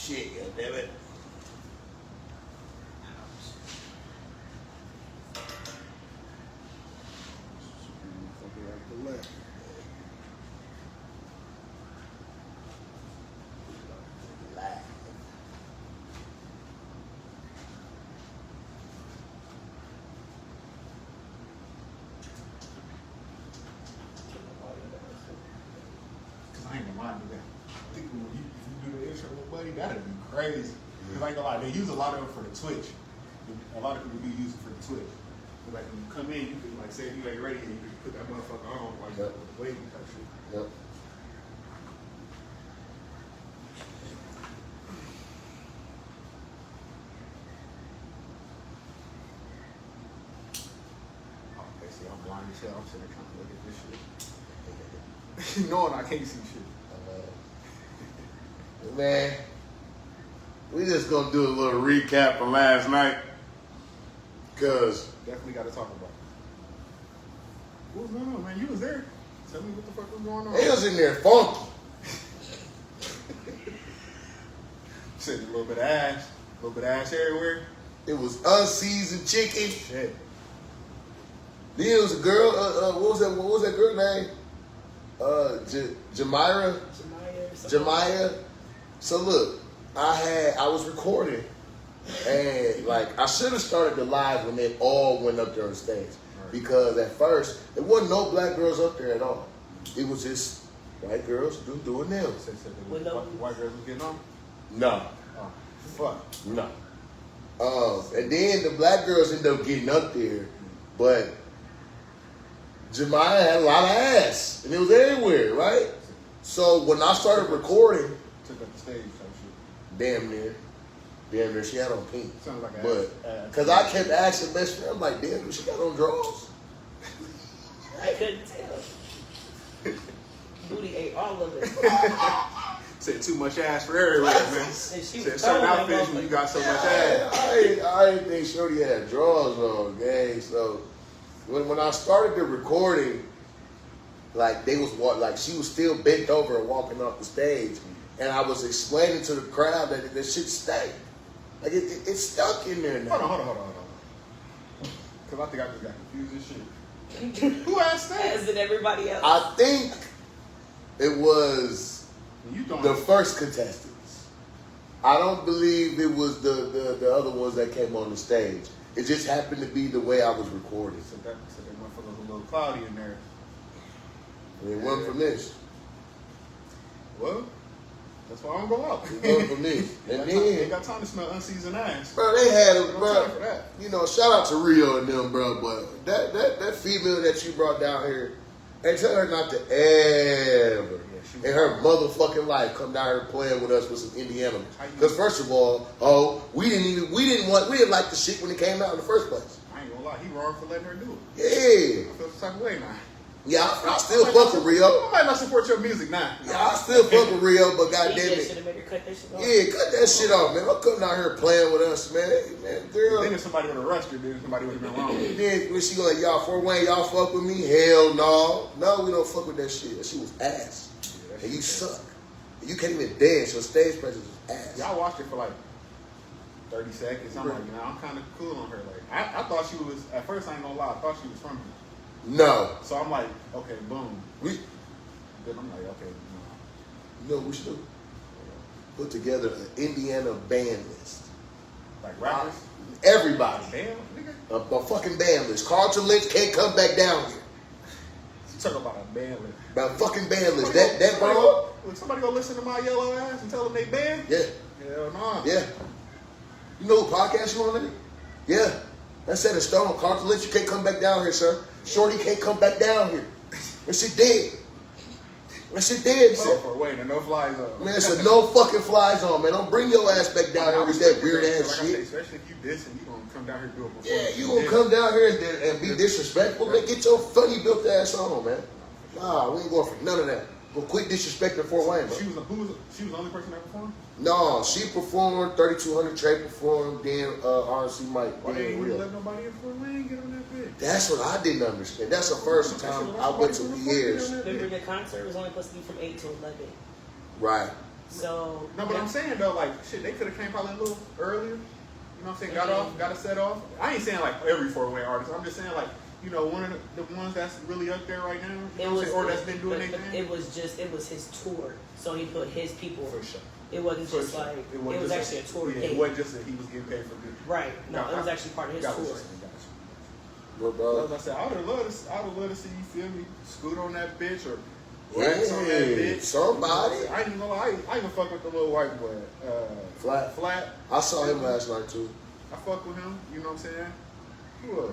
shit, goddammit. I ain't gonna lie to that. I think when if you do the intro with Buddy, that'd be crazy. Cause I ain't gonna lie, they use a lot of it for the Twitch. A lot of people do use it for the Twitch. But like when you come in, you can like say if you ain't ready, and you can put that motherfucker on while you're waiting type shit. Yep. Okay, see, I'm blind as hell. I'm sitting there trying to look at this shit. Knowing I can't see shit. Man, we just gonna do a little recap from last night. Cause Definitely got to talk about it. What was going on, man? You was there. Tell me what the fuck was going on. they was in there funky. Said a little bit of ass. A little bit of ass everywhere. It was unseasoned chicken. Shit. Then it was a girl. What was that girl name? Jamira. Jamaya. So look, I was recording, and like I should have started the live when they all went up there on stage, because at first there wasn't no black girls up there at all. It was just white girls doing nails. Said white girls was getting on? No, Oh, fuck. no. And then the black girls ended up getting up there, but Jemiah had a lot of ass, and it was everywhere, right? So when I started recording, Took up the stage type shit. damn near, she had on pink. Sounds like an But ass. because I kept asking best friend, I'm like, damn, she got on drawers. I couldn't tell. Booty ate all of it. Said too much ass for everywhere, man. And she Said was certain throwing outfits them when you motherfuckers. got so much ass. I didn't think Shorty had drawers on, gang. So when I started the recording, like they was she was still bent over and walking off the stage, and I was explaining to the crowd that shit stank. Like it's stuck in there now. Hold on. Because I think I just got confused as shit. Who asked that? As did everybody else. I think it was You don't. the first contestants. I don't believe it was the other ones that came on the stage. It just happened to be the way I was recording. Said that motherfucker was a little cloudy in there. And it wasn't from this. Well, that's why I don't go out. It wasn't from this. And They then, got time to smell unseasoned ass. bro, they had No a time bro. for that. You know, shout out to Rio and them, bro. But that female that you brought down here, and tell her not to ever in her motherfucking life come down here playing with us with some Indiana. Because first of all, we didn't like the shit when it came out in the first place. I ain't gonna lie, he wrong for letting her do it. Yeah. I feel some type of way now. Yeah, I still fuck with Rio. I might not support your music now. Yeah, I still fuck with Rio, but goddamn DJ it. should have made her cut that shit off. Yeah, cut that shit off, man. Don't come down here playing with us, man. Man, girl. Then if somebody would have rushed her, then somebody would have been wrong. And then when she go like, y'all, Fort Wayne, y'all fuck with me? Hell no. No, we don't fuck with that shit. That shit was ass. Yeah, And you suck. And you can't even dance. Your stage presence was ass. Y'all watched it for like 30 seconds. I'm like, I'm kind of cool on her. Like, I thought she was, at first I ain't gonna lie, I thought she was from here. No. So I'm like, okay, boom. We, Then I'm like, okay, you know what we should do? Put together an Indiana band list. like rappers. Everybody. Damn, nigga. A fucking band list. Carlton Lynch can't come back down here. You talk about a band list. About a fucking band list. That bro. Would somebody go listen to my yellow ass and tell them they banned? Yeah. Hell no. Yeah. You know what podcast you on, nigga? Yeah. That set in stone. Carlton Lynch, you can't come back down here, sir. Shorty can't come back down here. That shit dead. That shit dead, Oh, sir. for wait, and no flies up. Man, it's a no fucking fly zone, man. Don't bring your ass back down here with that weird ass Like I say, shit. especially if you dissing, you gonna come down here and do it before. Yeah, you gonna come down here and be disrespectful, man. Get your funny built ass on, man. Nah, we ain't going for none of that. Go quit disrespecting Fort Wayne, bro. She was the only person that performed? No, she performed, 3200 Trey performed, then RC Mike. Why they ain't Real. even let nobody in Fort Wayne get on that bitch? That's what I didn't understand. That's the first time I went to Pierre's. Remember, the concert was only supposed to be from 8 to 11. Right. So No, but I'm saying though, like shit, they could have came probably a little earlier. You know what I'm saying? Got a set off. I ain't saying like every 4-way artist. I'm just saying like, you know, one of the ones that's really up there right now. You know what I'm saying? Or that's been doing their thing. It was his tour, so he put his people. For sure. It wasn't For just sure. like it wasn't was just actually a tour Yeah, date. it wasn't just that he was getting paid for good. Right. No, Nah, it was actually part of his Got what tour. you're saying, got you. But bro, As I said, I would have loved to see, you feel me, scoot on that bitch or yeah, wax on that bitch. somebody. I ain't even gonna lie, I even fuck with the little white boy. Flat. I saw him last night too. I fuck with him, you know what I'm saying? Who else?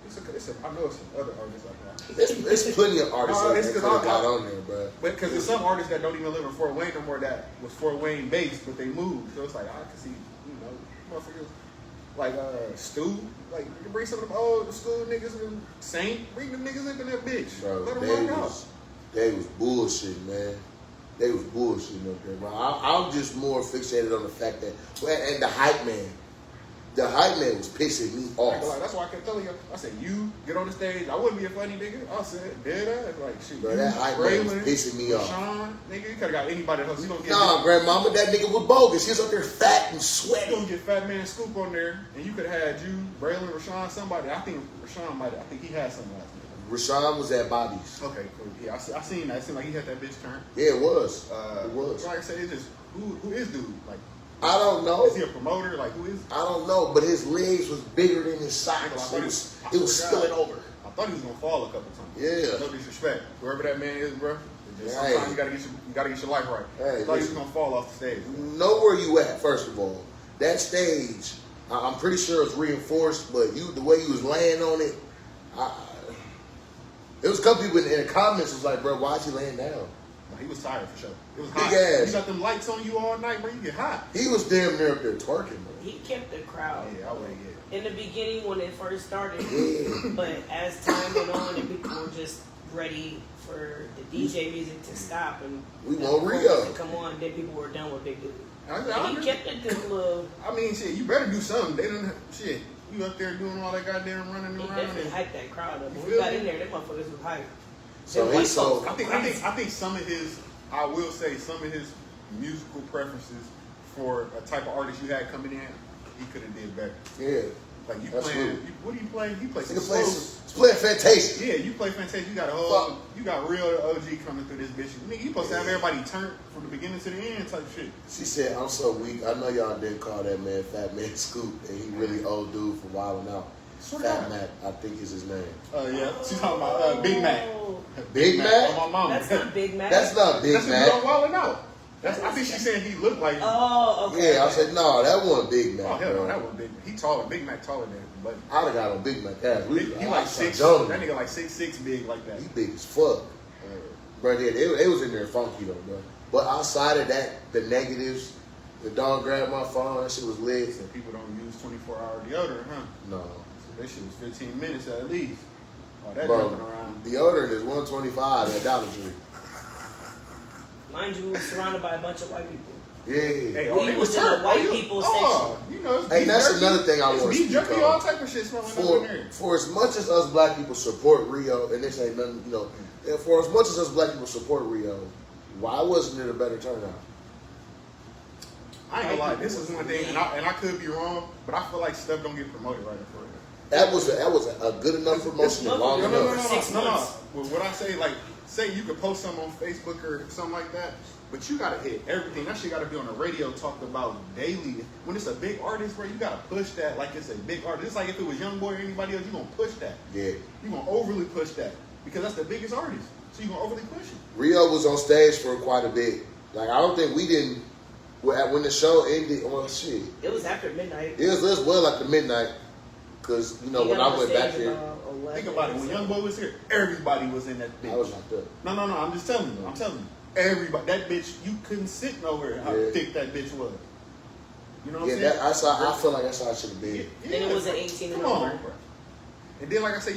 I know it's some other artists out there. It's plenty of artists No, that it's could 'cause have I- got on there, bro. But because there's some artists that don't even live in Fort Wayne no more that was Fort Wayne based, but they moved. So it's like, I can see, you know, motherfuckers like Stu. Like, you can bring some of them old school niggas and Saint. Bring them niggas up in that bitch. Bro, Let them rock out. they was bullshit, man. They was bullshitting up there, bro. I'm just more fixated on the fact that, and the hype man was pissing me Like, off. that's why I kept telling you. I said, you get on the stage. I wouldn't be a funny nigga. I said, dead ass. Like, shit. Bro, you, that hype man was Braylon, pissing me off. Sean, nigga, you could have got anybody else. You don't get Nah, grandmama, that nigga was bogus. He was up there fat and You sweaty. gonna get Fat Man Scoop on there, and you could have had you, Braylon, Rashawn, somebody. I think Rashawn might. I think he had some last night. Rashawn was at Bobby's. Okay, cool. Yeah, I seen that. It seemed like he had that bitch turned. Yeah, it was. It It was. Like I said, it's just who is dude? Like, I don't know. is he a promoter? Like, who is? I don't know, but his legs was bigger than his socks. It was spilling over. I thought he was gonna fall a couple times. Yeah. No disrespect, whoever that man is, bro. Just Hey. sometimes you gotta get your life right. Hey, I thought he was listen. gonna fall off the stage. Know where you at, first of all. That stage, I'm pretty sure it's reinforced, but the way you was laying on it, there was a couple people in the comments was like, bro, why'd you laying down? No, he was tired for sure. It was Big hot. ass. You got them lights on you all night, bro. You get hot. He was damn near up there twerking, bro. He kept the crowd. Yeah, I would. Yeah. In the beginning when it first started, Yeah. but as time went on and people were just ready for the DJ music to stop and We the want chorus Rio. to come on, then people were done with Big Dude. I And he kept it this little. I mean, shit, you better do something. They don't shit. You up there doing all that goddamn running He around. definitely And, hyped that crowd up. When You we feel got me? in there, them motherfuckers was hyped. So Them he white so folks I think some of his, I will say, some of his musical preferences for a type of artist you had coming in, he could have did better. yeah. Like you That's playing, true. what do you play? You play some Nigga slow. playing Fantasia. Yeah, you play Fantasia. You got a Fuck. whole, you got real OG coming through this bitch. Nigga, you supposed to have everybody turned from the beginning to the end type shit. She said, I'm so weak. I know y'all didn't call that man Fat Man Scoop, and he really old dude for wilding out. Swear to Fat God. Mac, I think is his name. Yeah, she's talking about Big Mac. Oh, Big Mac? On my mama. that's not Big Mac. That's not Big That's Mac. what wilding out. That's, I think she's saying he looked like. Oh, okay. Yeah, I said, no, that wasn't Big Mac. Oh hell no, bro. that was Big. He taller. Big Mac taller than him, but I'd have got on Big Mac ass. he like 6. Jones. That nigga like 6'6", big like that. He big as fuck. Bro, yeah, they was in there funky though, bro. But outside of that, the negatives, the dog grabbed my phone, that shit was lit. So people don't use 24-hour deodorant, huh? No. So that shit was 15 minutes at least. Oh, that Bro, jumping around. deodorant is $125 at Dollar Tree. Mind you, we were surrounded by a bunch of white people. Yeah. Hey, We they was in the turned. white you- people You know, it's Hey, beef that's jerky. another thing I It's wanna beef speak jerky, on. all type of shit smelling up in there. For as much as us black people support Rio, and this ain't nothing, you know, and for as much as us black people support Rio, why wasn't it a better turnout? I ain't gonna lie, this is one thing, and I could be wrong, but I feel like stuff don't get promoted right in front of it. That was a good enough promotion and long No, enough. 6 months. Well, what I say, like, say you could post something on Facebook or something like that, but you gotta hit everything. That shit gotta be on the radio talked about daily. When it's a big artist, bro, you gotta push that like it's a big artist. It's like if it was Young Boy or anybody else, you gonna push that. Yeah. You gonna overly push that because that's the biggest artist. So you gonna overly push it. Rio was on stage for quite a bit. Like, I don't think we didn't, when the show ended, well, shit. It was after midnight. It was well after midnight, because, you know, He when got I on went stage back there, about 11, Think about it. When so- Young Boy was here, everybody was in that bitch. I was locked up. No. I'm just telling you. I'm telling you. Everybody. That bitch, you couldn't sit nowhere how Yeah. thick that bitch was. You know what Yeah, I'm saying? I feel like that's how it should have been. And it was an 18 and Come on, over. bro. And then, like I say,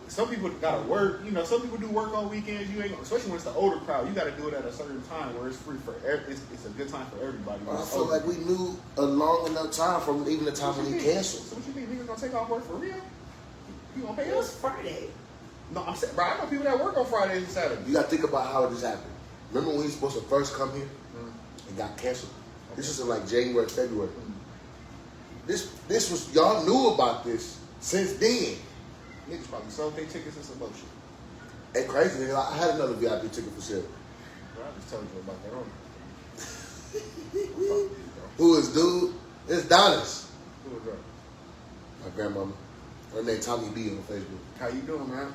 some people gotta work. You know, some people do work on weekends. You ain't, especially when it's the older crowd. You gotta do it at a certain time where it's free for. It's a good time for everybody. I feel like we knew a long enough time from even the time when he canceled. So what you think? Niggas gonna take off work for real? You gonna pay It was us? Friday. No, I'm saying, bro. I know people that work on Fridays and Saturdays. You got to think about how this happened. Remember when he was supposed to first come here? It got canceled. This was in like January, February. This was, y'all knew about this since then. Niggas probably sold their tickets and some bullshit. And crazy, nigga, I had another VIP ticket for sale. Bro, I just told you about that on. Who is dude? It's Donis. Who was that? My grandmama. Her name Tommy B on Facebook. How you doing, man?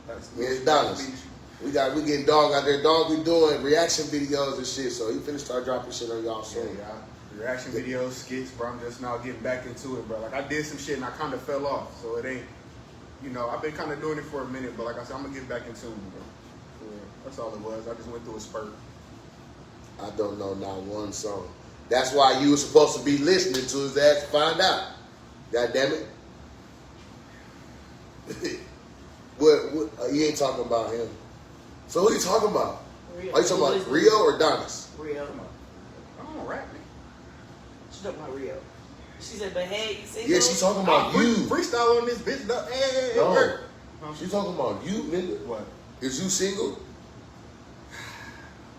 Yeah, it's Donis. We getting dog out there. Dog, we doing reaction videos and shit. So he finna start dropping shit on y'all soon. Yeah, reaction videos, skits, bro. I'm just now getting back into it, bro. Like I did some shit and I kind of fell off, so it ain't. You know, I've been kind of doing it for a minute, but like I said, I'm gonna get back into it, bro. Yeah, that's all it was. I just went through a spurt. I don't know not one song. That's why you were supposed to be listening to his ass to find out. God damn it. what you ain't talking about him. So who you talking about? Rio. Are you talking about Rio or Donis? Rio. I don't rap, man. She talking about Rio. She said, but hey, you single? Yeah, she's talking about you. Freestyle on this bitch. Hey, No. work. She's talking about you, nigga. What? Is you single?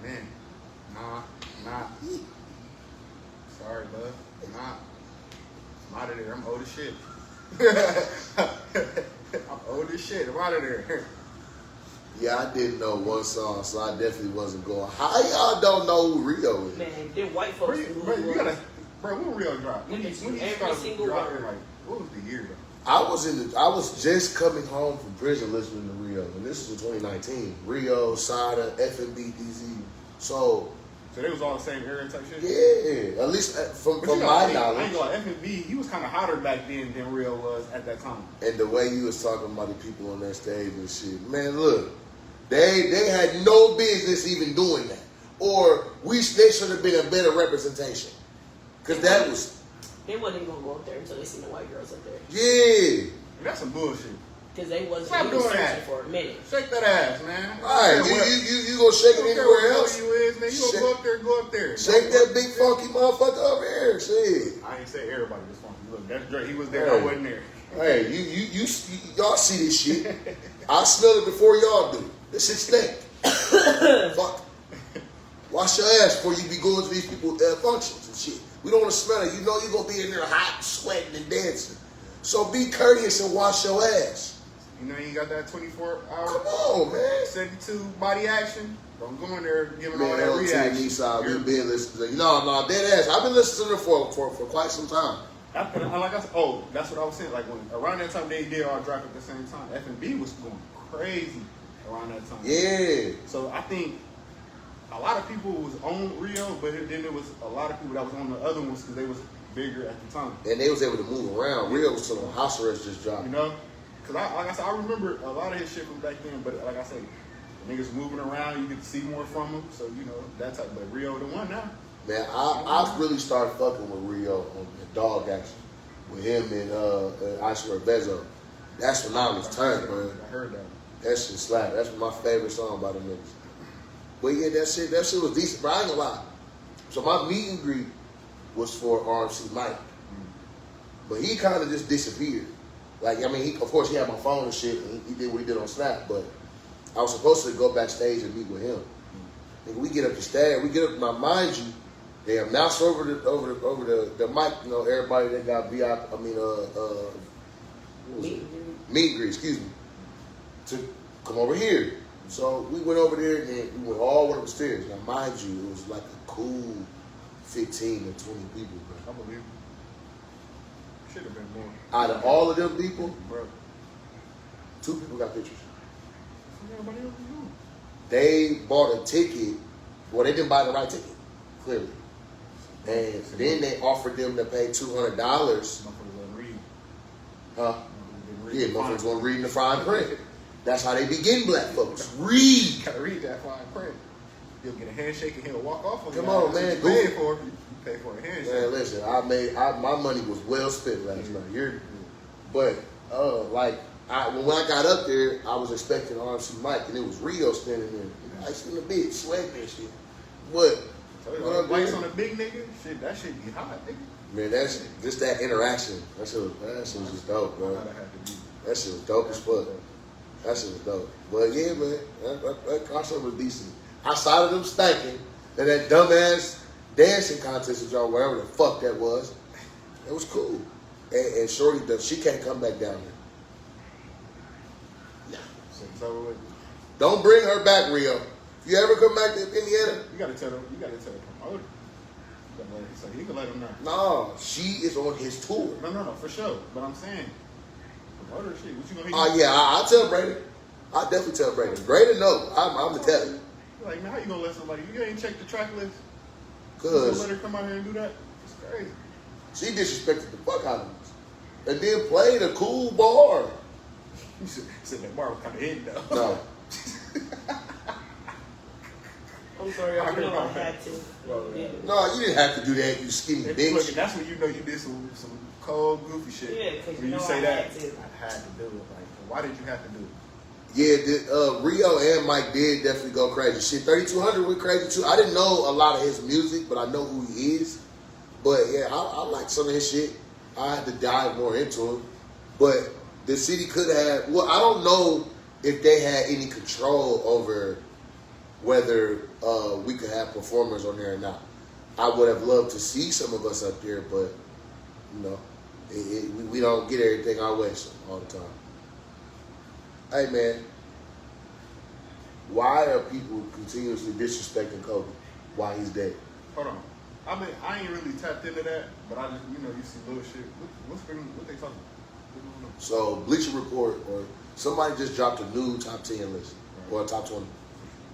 Man, nah. Sorry, bud. Nah. I'm out of there. I'm old as shit. I'm old as shit. I'm out of there. Yeah, I didn't know one song, so I definitely wasn't going. How y'all don't know who Rio is? Man, them white folks knew who he was. Bro, when Rio dropped? When you Every started single dropping, word. like, what was the year though? I was just coming home from prison listening to Rio, and this was in 2019. Rio, Sada, FNB, DZ. So they was all the same era type shit? yeah, at least from But you know, my I ain't knowledge. gonna lie, FNB, he was kind of hotter back then than Rio was at that time. And the way you was talking about the people on that stage and shit, man, look, they had no business even doing that, or they should have been a better representation, because that was They wasn't even gonna go up there until they seen the white girls up there. yeah. And that's some bullshit. Because they wasn't Stop even doing searching that. for a minute. Shake that ass, man. All right, you gonna shake it anywhere else? You is, man. You gonna go up there. Shake that big funky motherfucker over here, shit. I ain't say everybody was funky. Look, that's Drake. He was there. Hey. I wasn't there. Hey, y'all see this shit? I smell it before y'all do. This shit stink. Fuck. Wash your ass before you be going to these people's functions and shit. We don't want to smell it. You know you're gonna be in there hot, sweating, and dancing. So be courteous and wash your ass. You know you got that 24 Come hour, on, man. 72 body action. Don't go in there giving all Man, that on reaction. TV side, we've been listening to no, dead ass. I've been listening to them for quite some time. Like I said, that's what I was saying. Like when around that time they did all drop at the same time. F&B was going crazy around that time. Yeah. So I think a lot of people was on Rio, but then there was a lot of people that was on the other ones because they was bigger at the time. And they was able to move around. Rio was still on house arrest just dropped. You know, because like I said, I remember a lot of his shit from back then. But like I said, the niggas moving around, you get to see more from him. So you know that type. But Rio the one now. Man, I really started fucking with Rio on the dog action with him and I swear Bezo. That's when I was turned, man. I heard that. That shit slap. That's my favorite song by the niggas. But yeah, that shit was decent. But I ain't gonna lie. So my meet and greet was for RMC Mike, but he kind of just disappeared. Like I mean, of course he had my phone and shit, and he did what he did on Snap. But I was supposed to go backstage and meet with him. And we get up the stage. We get up. Now, mind you, they announced over the mic. You know, everybody that got VIP. I mean, meet and greet. Excuse me. To come over here. So we went over there and then we went all went upstairs. Now, mind you, it was like a cool 15 to 20 people, bro. I believe it. Should have been more. Out of all of them people, Bro. 2 people got pictures. Everybody else was doing. They bought a ticket. Well, they didn't buy the right ticket, clearly. And then they offered them to pay $200. Motherfuckers didn't read. Huh? Motherfuckers Yeah, didn't read. motherfuckers gonna read in the fine print. That's how they begin, black folks. Read. Gotta read that fine print. He'll get a handshake and he'll walk off on you. Come on, That's man. what you paid for. You pay for a handshake. Man, listen, my money was well spent last night. But when I got up there, I was expecting RMC Mike, and it was Rio standing there, nice in the bitch, sweating and shit. But So like, lights on a big nigga, shit, that shit be hot, nigga. man, that's just that interaction. That shit was just dope, bro. That shit was dope as fuck. That shit was dope. But yeah, man, that crossover was decent. Outside of them stinking, And that dumbass dancing contest or whatever the fuck that was, it was cool. And Shorty, she can't come back down there. Yeah. So Don't bring her back, Rio. If you ever come back to Indiana, you gotta tell the promoter. So he can let him know. no, she is on his tour. No, for sure. But I'm saying, promoter shit. What you gonna? Oh yeah, I'll tell Brady. I'll definitely tell Brady. Brady, no, I'm gonna tell you. Like, man, how you gonna let somebody? You ain't check the track list. You Cause let her come out here and do that? It's crazy. she disrespected the fuck out of us, and then played a cool bar. You said that bar was kind of hidden though. No, I'm sorry, I know I had to. Well, Yeah. no, you didn't have to do that, you skinny Look, bitch. that's when you know you did some cold, goofy shit. Yeah, because when you know say I that, had to. I had to do it. Like, why did you have to do it? Yeah, Rio and Mike did definitely go crazy. Shit, 3200 went crazy too. I didn't know a lot of his music, but I know who he is. But yeah, I like some of his shit. I had to dive more into him. But the city could have, well, I don't know if they had any control over whether we could have performers on there or not. I would have loved to see some of us up there, but, you know, we don't get everything our way all the time. Hey, man, why are people continuously disrespecting Kobe while he's dead? Hold on. I mean, I ain't really tapped into that, but I just, you see little shit. What they talking about? So, Bleacher Report or somebody just dropped a new top 10 list or a top 20.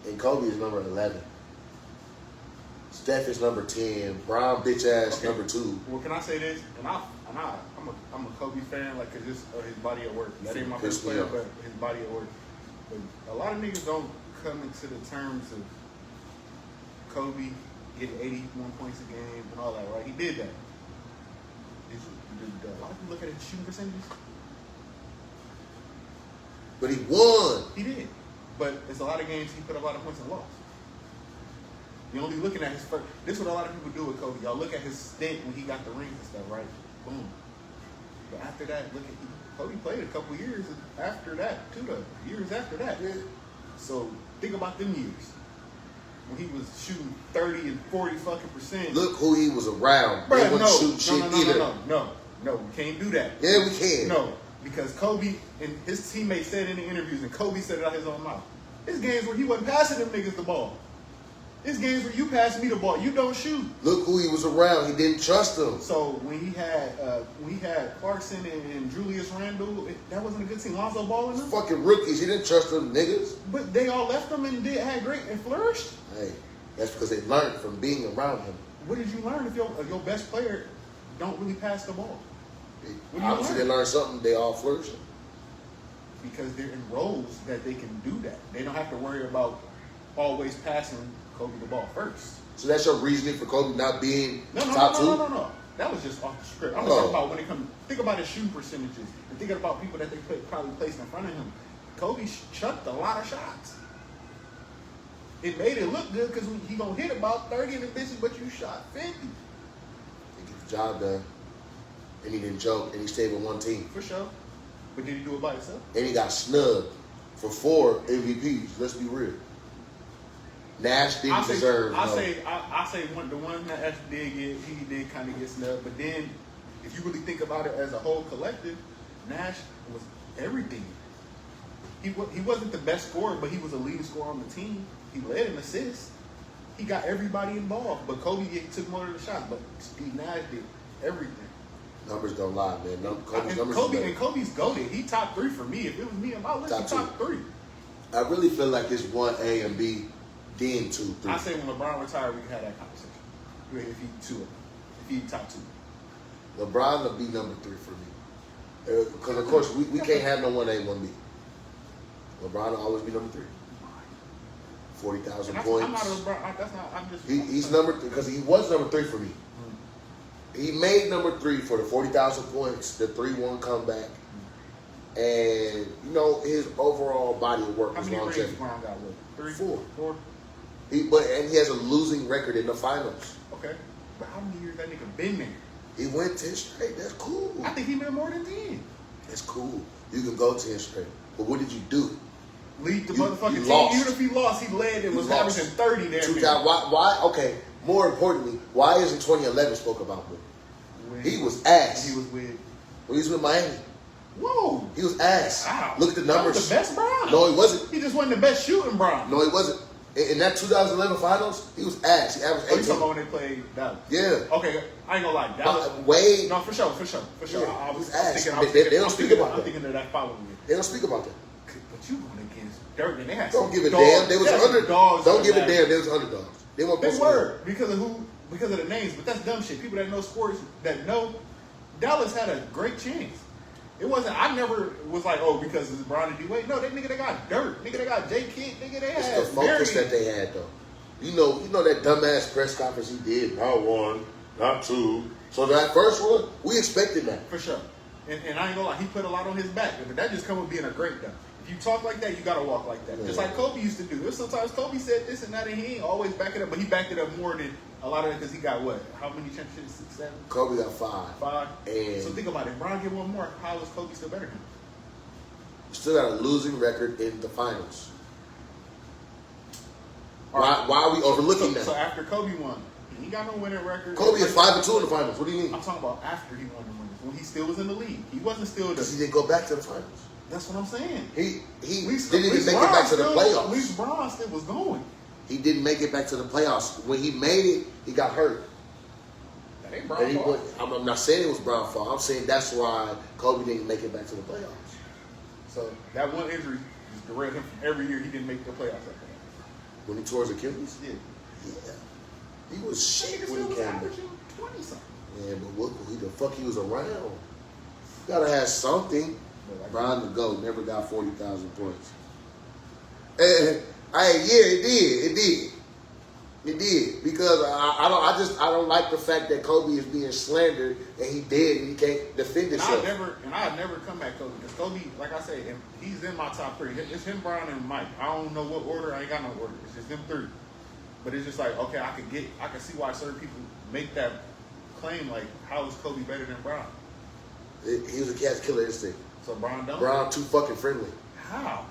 And Kobe is number 11. Steph is number 10. Brown bitch ass Okay. number 2. Well, can I say this? I'm a Kobe fan, like, cause his body of work. That ain't my Piss best me player, off. but his body of work. But a lot of niggas don't come into the terms of Kobe getting 81 points a game and all that, right? He did that. Did a lot of people look at his shooting percentages? But he won. He did. But it's a lot of games he put a lot of points and lost. You're only looking at his first. This is what a lot of people do with Kobe. Y'all look at his stint when he got the rings and stuff, right? Boom. But after that, look at Kobe played a couple years after that, too, though. Years after that. Yeah. So think about them years. When he was shooting 30 and 40 fucking %. Look who he was around. Bruh, They wouldn't shoot shit either. No, we can't do that. Yeah, we can. No, because Kobe and his teammates said in the interviews, and Kobe said it out his own mouth. There's games where he wasn't passing them niggas the ball. There's games where you pass me the ball, you don't shoot. Look who he was around. He didn't trust them. So when he had Clarkson and Julius Randle, that wasn't a good team. Lonzo Ball in them, Fucking rookies. He didn't trust them niggas. but they all left him and had great and flourished. Hey, that's because they learned from being around him. What did you learn if your best player don't really pass the ball? What do you Obviously, learn? they learned something. They all flourishing. Because they're in roles that they can do that. They don't have to worry about always passing Kobe the ball first. So that's your reasoning for Kobe not being No. top 2? No. That was just off the script. I'm talking about when it comes. Think about his shooting percentages and think about people that they probably placed in front of him. Kobe chucked a lot of shots. It made it look good because he gonna hit about 30 in the bitches, but you shot 50 He get the job done. And he didn't joke. And he stayed with one team. for sure. But did he do it by himself? And he got snubbed for 4 MVPs. Let's be real. Nash didn't deserve. I say the one that Nash did get, he did kind of get snubbed. But then, if you really think about it as a whole collective, Nash was everything. He wasn't the best scorer, but he was a leading scorer on the team. He led in assists. He got everybody involved. But Kobe took more of the shots. But Steve Nash did everything. Numbers don't lie, man. Kobe's numbers Kobe's goated. He top 3 for me. If it was me and my list, he top 3. I really feel like it's 1 A and B, then 2, 3. I say when LeBron retired, we can have that conversation. If he top 2. LeBron will be number 3 for me. Because, of course, we can't have no 1A, 1B. LeBron will always be number 3. 40,000 points. I'm not a LeBron. That's not. I'm just. He's number 3 because he was number 3 for me. He made number 3 for the 40,000 points, the 3-1 comeback, and his overall body of work How was many rings longevity. Brown got with? 3? 4. 4? And he has a losing record in the finals. Okay. But how many years that nigga been there? He went 10 straight. That's cool. I think he been more than 10. That's cool. You can go 10 straight. But what did you do? lead the You motherfucking team. lost. Even if he lost, he led. It was lost. averaging 30 there. Why? Okay. More importantly, why isn't 2011 spoke about more? When He was ass. He was with. When he was with Miami, Whoa. he was ass. Wow. Look at the That numbers. was the best Bron. No, he wasn't. He just wasn't the best shooting Bron. No, he wasn't. In that 2011 finals, he was ass. He averaged Oh, you talking 18. about when they played Dallas? Yeah. Okay, I ain't gonna lie. Dallas. Wade, No, for sure. Yeah, I was he's ass. thinking. I was They thinking, don't I'm speak thinking, about I'm that. thinking of that following year. they don't speak about that. But you going against Dirk, and they had Don't some give a dogs. damn. They was had some underdogs. dogs Don't in give a that. damn. They was underdogs. They weren't They supposed to were because of who? Because of the names. But that's dumb shit. People that know sports that know Dallas had a great chance. It wasn't. I never was like, oh, because it's Bron and D Wade. No, they nigga they got Dirk. Nigga they got J Kidd. Nigga they It's had the focus very- that they had, though. You know that dumbass press conference he did. Not one, not two. So that first one, we expected that. For sure. And I ain't gonna lie, he put a lot on his back. But that just come with being a great guy. If you talk like that, you gotta walk like that. Yeah. Just like Kobe used to do. There's sometimes Kobe said this and that, and he ain't always back it up. But he backed it up more than a lot of it because he got what? How many championships? 6, 7, Kobe got 5. 5? And So think about it. If Bron get one more, how is Kobe still better than him? still got a losing record in the finals. All right. Why are we overlooking So that? after Kobe won, he ain't got no winning record. Kobe is 5-2 in the finals. What do you mean? I'm talking about after he won the winners. When he still was in the league. He wasn't still Because he the... didn't go back to the finals. That's what I'm saying. He At least didn't even make it Bron back to the still- At playoffs. least Bron still was going. He didn't make it back to the playoffs. When he made it, he got hurt. That ain't And Bron's he fault. went, I'm not saying it was Brown's fault. I'm saying that's why Kobe didn't make it back to the playoffs. So that one injury just derailed him from every year he didn't make the playoffs after that. When he tore his Achilles? Yeah. Yeah. He was shit Nigga when still he was came back. averaging 20 something. Yeah, but what the fuck he was around? You gotta have something. Brian the GOAT never got 40,000 points. And it did because I don't like the fact that Kobe is being slandered and he did and he can't defend And himself. I'd never come back Kobe because Kobe, like I said, he's in my top 3. It's him, Bron, and Mike. I don't know what order. I ain't got no order. It's just them 3. But it's just like, okay, I can see why certain people make that claim like, how is Kobe better than Bron? He was a catch killer instinct. So Bron don't. Bron too fucking friendly. How?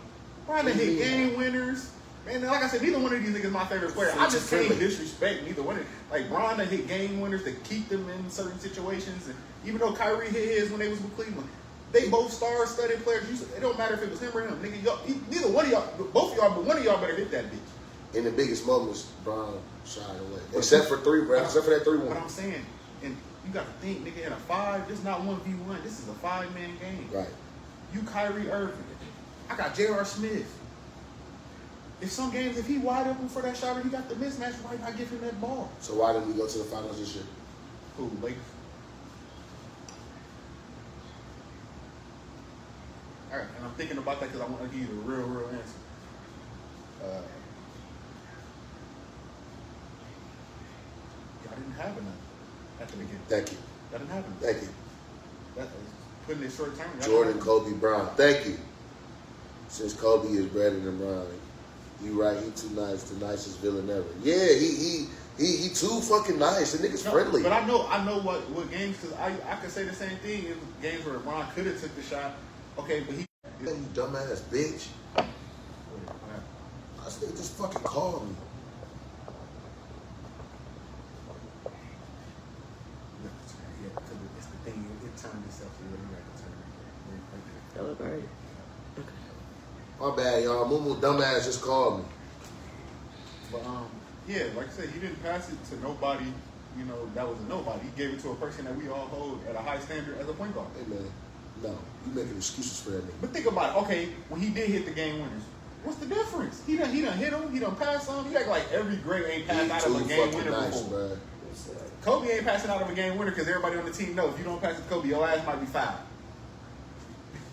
Bron done hit game winners. Man, like I said, neither one of these niggas is my favorite player. I just can't Friendly. disrespect neither one. Like Bron done hit game winners to keep them in certain situations. And even though Kyrie hit his when they was with Cleveland, they both star-studded players. It don't matter if it was him or him. Nigga, neither one of y'all, both of y'all, but one of y'all better hit that bitch. In the biggest moments, Bron shied away. Except for that 3-1. But I'm saying, and you got to think, nigga, in a 5, this is not 1v1. This is a 5-man game. Right. You Kyrie Irving. I got J.R. Smith. If some games, if he wide open for that shot or he got the mismatch, why not give him that ball? So why didn't we go to the finals this year? Who, Lakers? All right, and I'm thinking about that because I want to give you the real answer. Y'all didn't have enough at the beginning. Thank you. Y'all didn't have enough. Thank you. That, putting it short term. y'all Jordan, didn't have Kobe, Bron. Thank you. Since Kobe is better than Bron, you right. He too nice, the nicest villain ever. Yeah, he too fucking nice. The nigga's No, friendly. But I know what games, because I could say the same thing in games where Bron could have took the shot. Okay, but he. You dumbass bitch. I said, just fucking call me. Yeah, because it's the thing. It turned itself to really right to turn. That look right. My bad, y'all. Mumu dumbass just called me. But yeah, like I said, he didn't pass it to nobody. You know, that was a nobody. He gave it to a person that we all hold at a high standard as a point guard. Hey man, no, you making excuses for that nigga. But think about it. Okay, when he did hit the game winners, what's the difference? He done hit him. He done passed on. You act like every great ain't passed out of a game winner nice, before. bruh. Kobe ain't passing out of a game winner because everybody on the team knows if you don't pass it to Kobe, your ass might be fouled.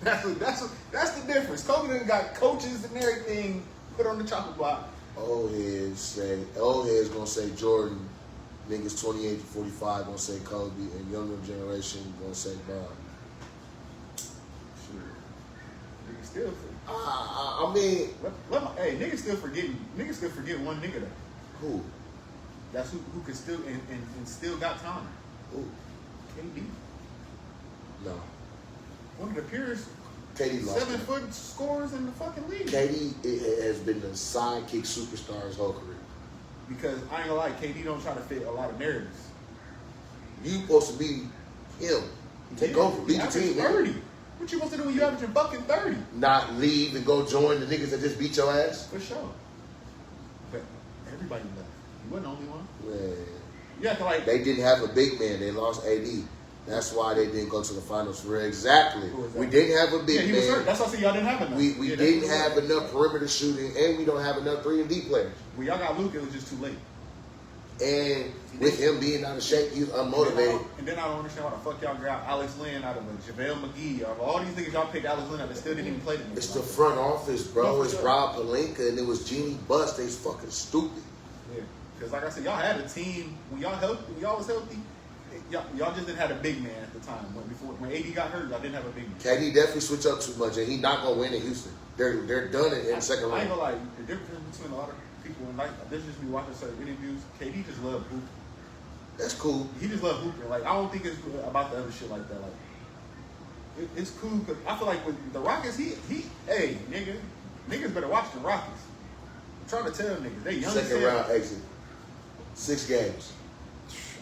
That's the difference. Kobe done got coaches and everything put on the chopping block. Old heads gonna say Jordan. Niggas 28 to 45 gonna say Kobe, and younger generation gonna say Bron. Sure. Niggas still I mean, niggas still forget one nigga though. who? That's who can still and still got time. Who? KD. No. One of the peers KD lost 7 it. foot scorers in the fucking league. KD has been the sidekick superstar his whole career. Because I ain't gonna lie, KD don't try to fit a lot of narratives. You supposed to be him. Take over, lead the team. 30. Nigga. What you supposed to do when you averaging fucking 30? Not leave and go join the niggas that just beat your ass. For sure. But everybody left. You wasn't the only one. Man. You have to like. They didn't have a big man. They lost AD. That's why they didn't go to the finals. For exactly. Who was that? We didn't have a big He was hurt. man. That's why I said y'all didn't have enough. We Yeah, didn't that's have enough perimeter shooting, and we don't have enough 3-and-D players. When y'all got Luke, it was just too late. And with him being out of shape, he's unmotivated. And then I don't understand why the fuck y'all got Alex Lynn out of a JaVale McGee. Of all these niggas y'all picked Alex Lynn out that still didn't even play them. It's the front office, bro. No, for It's sure. Rob Pelinka, and it was Jeannie Buss. They's fucking stupid. Yeah. Because like I said, y'all had a team when y'all was healthy. Y'all just didn't have a big man at the time. When AD got hurt, y'all didn't have a big man. KD definitely switch up too much, and he's not gonna win in Houston. They're done in the second I ain't round. gonna lie, the difference between a lot of people and like this is just me watching certain interviews. KD just love hooping. That's cool. He just love hooping. Like I don't think it's about the other shit like that. Like it's cool because I feel like with the Rockets, hey niggas better watch the Rockets. I'm trying to tell niggas they young as Second hell. round exit. 6 games.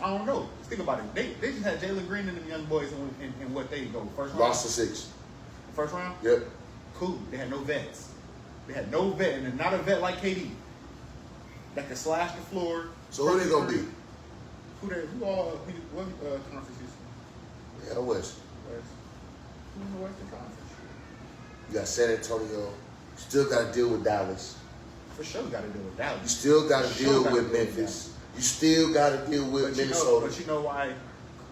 I don't know. Just think about it. They just had Jalen Green and them young boys in what they go first round. Lost to 6. First round. Yep. Cool. They had no vets. They had no vet, and not a vet like KD that can slash the floor. So who they gonna be? What conference is Yeah, West. West? Who in the Western Conference? You got San Antonio. Still got to deal with Dallas. For sure, got to deal with You Dallas. still got to For deal sure gotta with deal with Memphis. You still got to deal with Minnesota. But you know why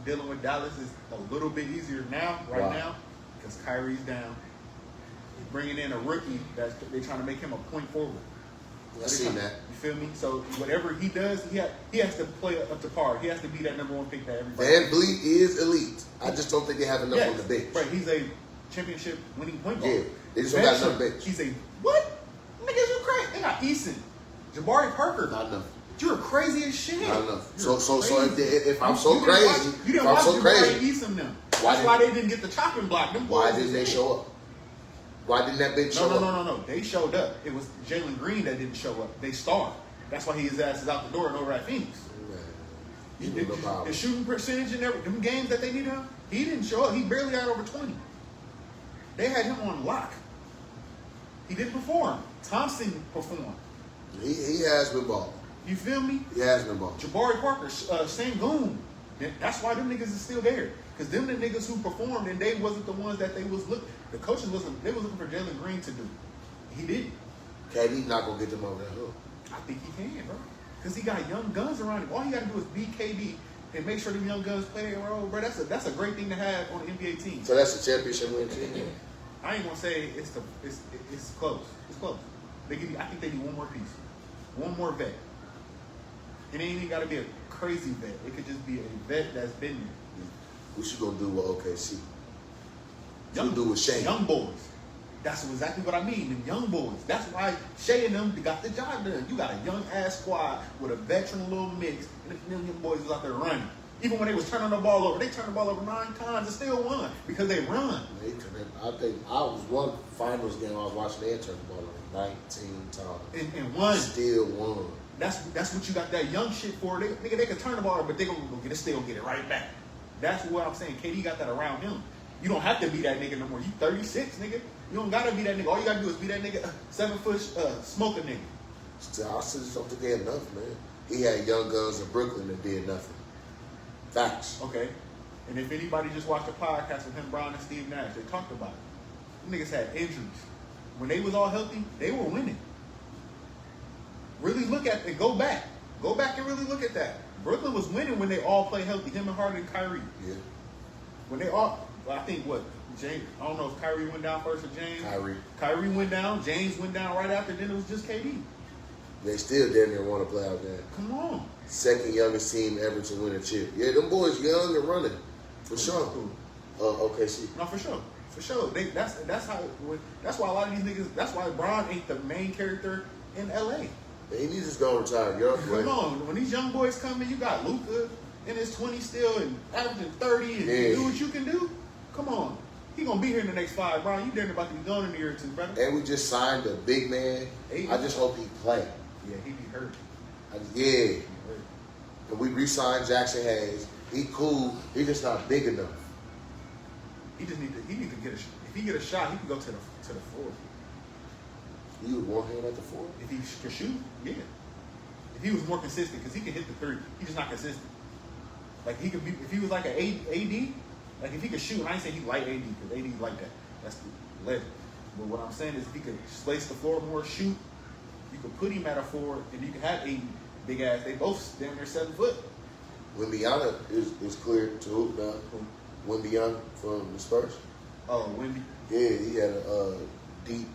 dealing with Dallas is a little bit easier now, right Why? now? Because Kyrie's down. He's bringing in a rookie they're trying to make him a point forward. I seen that. You feel me? So whatever he does, he has to play up to par. He has to be that number one pick that everybody. Van Vliet is elite. I just don't think they have enough on the bench. Right, he's a championship winning point guard. Yeah, they just don't got enough bench. He's a what? Niggas, you crazy? They got Eason, Jabari Parker. Not enough. You're crazy as shit. Not enough. You're So crazy. if I'm so You didn't crazy, watch- you didn't if I'm watch so Jabari crazy, Eason them. Why That's why they didn't get the chopping block. Them why boys didn't they is show up? Why didn't that bench show up? No. They showed up. It was Jalen Green that didn't show up. They starved. That's why his ass is out the door and over at Phoenix. Man, no problem. His shooting percentage in them games that they needed him, he didn't show up. He barely got over 20. They had him on lock. He didn't perform. Thompson performed. He has been balling. You feel me? He has been balling. Jabari Parker, Sengun. That's why them niggas is still there. Because them the niggas who performed and they wasn't the ones that they was looking. The coaches wasn't. They was looking for Jalen Green to do. He didn't. KD's not gonna get them over that hook. I think he can, bro. Because he got young guns around him. All he got to do is beat KD and make sure them young guns play their role, bro. That's a great thing to have on an NBA team. So that's the championship win team. I ain't gonna say it's close. It's close. I think they need one more piece, one more vet. It ain't even got to be a crazy vet. It could just be a vet that's been there. What you gonna do with OKC? What you do with Shane? Young boys. That's exactly what I mean. Them young boys. That's why Shea and them got the job done. You got a young ass squad with a veteran little mix, and them young boys was out there running. Even when they was turning the ball over, they turned the ball over 9 times and still won because they run. I think I was one finals game I was watching. They turned the ball over 19 times And won. Still won. That's what you got that young shit for. They can turn the ball over, but they gonna go get it, still get it right back. That's what I'm saying. KD got that around him. You don't have to be that nigga no more. You 36, nigga. You don't gotta be that nigga. All you gotta do is be that nigga 7 foot smoker nigga. Still, I still just don't think they had enough, man. He had young guns in Brooklyn that did nothing. Facts. Okay. And if anybody just watched the podcast with him, Brown, and Steve Nash, they talked about it. Them niggas had injuries. When they was all healthy, they were winning. Really look at it. Go back. Go back and really look at that. Brooklyn was winning when they all played healthy. Him and Harden and Kyrie. Yeah. When they all, I think what, James, I don't know if Kyrie went down first or James. Kyrie went down. James went down right after. Then it was just KD. They still damn near won a playoff game. Come on. Second youngest team ever to win a chip. Yeah, them boys young and running. For sure. OKC. No, for sure. For sure. That's how. That's why a lot of these niggas. That's why Bron ain't the main character in LA. He needs to just go retire. Come on. When these young boys come in, you got Luka in his 20s still and averaging 30 and Yeah. do what you can do. Come on. He gonna be here in the next 5, Brian. You damn about to be gone in a year or two, brother. And we just signed a big man. I just hope he play. Yeah, he be hurt. Yeah. He hurt. And we re-signed Jackson Hayes. He cool. He just not big enough. He just need to get a. If he get a shot, he can go to the floor. You would want him at the 4? If he can shoot, yeah. If he was more consistent, because he can hit the 3, he's just not consistent. Like he could be, if he was like an AD, like if he could shoot, and I ain't saying he like AD, because AD like that. That's the legend. But what I'm saying is, if he could space the floor more, shoot, you could put him at a 4, and you could have AD, big ass. They both damn near 7 foot. Wembyana is clear to hoop now. Wembyana from the Spurs. Oh, Wemby. Yeah, he had a deep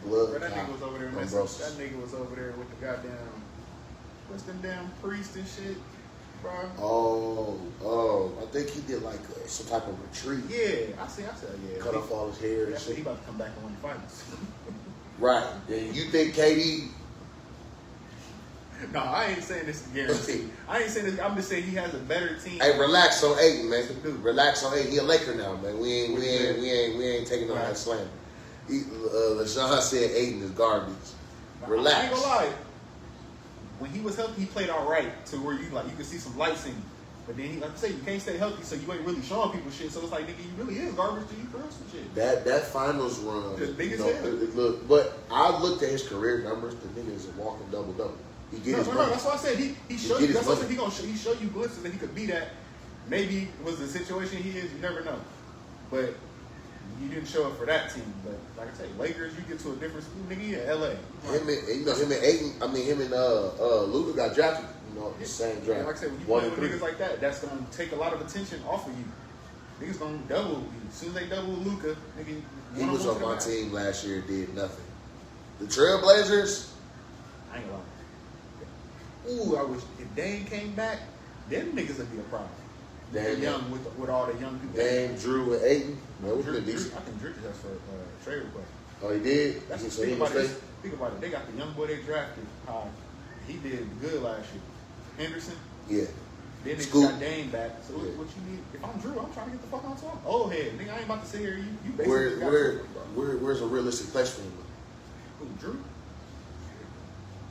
blood. Bro, that nigga was over there messing. thrombosis. That nigga was over there with the goddamn, what's them damn priests and shit, bro. Oh, I think he did like some type of retreat. Yeah, I said, yeah. Cut off all his hair and That's shit. what he about to come back and win the finals. Right. And you think KD? No, I ain't saying this is guaranteed. I ain't saying this. I'm just saying he has a better team. Hey, relax on Ayton, man. Relax on Ayton. He a Laker now, man. We ain't taking on that slander. LaShawn said Ayton is garbage. Relax. I ain't gonna lie. When he was healthy, he played all right to where you could see some lights in him. But then, like I say, you can't stay healthy, so you ain't really showing people shit. So it's like, nigga, you really is garbage to you for some shit. That finals run, Just big as hell. hell. Look, but I looked at his career numbers. The nigga is a walking double. He get his money. No, that's why I said he showed you. his That's why I money. said he show you glimpses that he could be that. Maybe was the situation he is. You never know. But you didn't show it for that team. But like I say, Lakers, you get to a different school, nigga. You in LA. Him and Ayton. I mean, him and Luka got drafted. You know, the same draft. Like I said, when you One play and with three. niggas like that, that's gonna take a lot of attention off of you. Niggas gonna double you. As soon as they double Luka, nigga, He was on my team last year. Did nothing. The Trailblazers. I ain't gonna lie. Ooh, I wish if Dame came back, them niggas would be a problem. Dame, Young with all the young people. Dame, Drew, and Ayton. No, it was Drew, been decent. I think Drew just asked for a trade request. Oh, he did. That's So he think was about it. stay? Think about it. They got the young boy they drafted. He did good last year. Henderson. Yeah. Then they Scoop. got Dame back. So Yeah. what you need? If I'm Drew, I'm trying to get the fuck on top. Old head, nigga. I ain't about to sit here. You basically got Where's a realistic place for him? Who, Drew?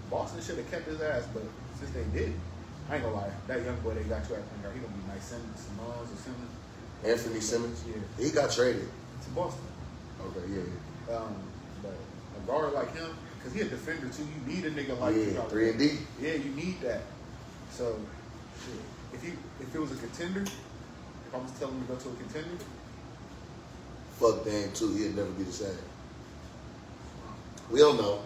Boston should have kept his ass, but since they didn't, I ain't gonna lie. That young boy they got you at point guard, he gonna be nice. Simons or Simmons. Anthony Simmons. Yeah. He got traded. To Boston. Okay, yeah. But a guard like him, because he a defender too, you need a nigga like Yeah, him. 3 and D. Yeah, you need that. So, shit. If it was a contender, if I was telling him to go to a contender, Fuck Dame too. He'd never be the same. We don't know.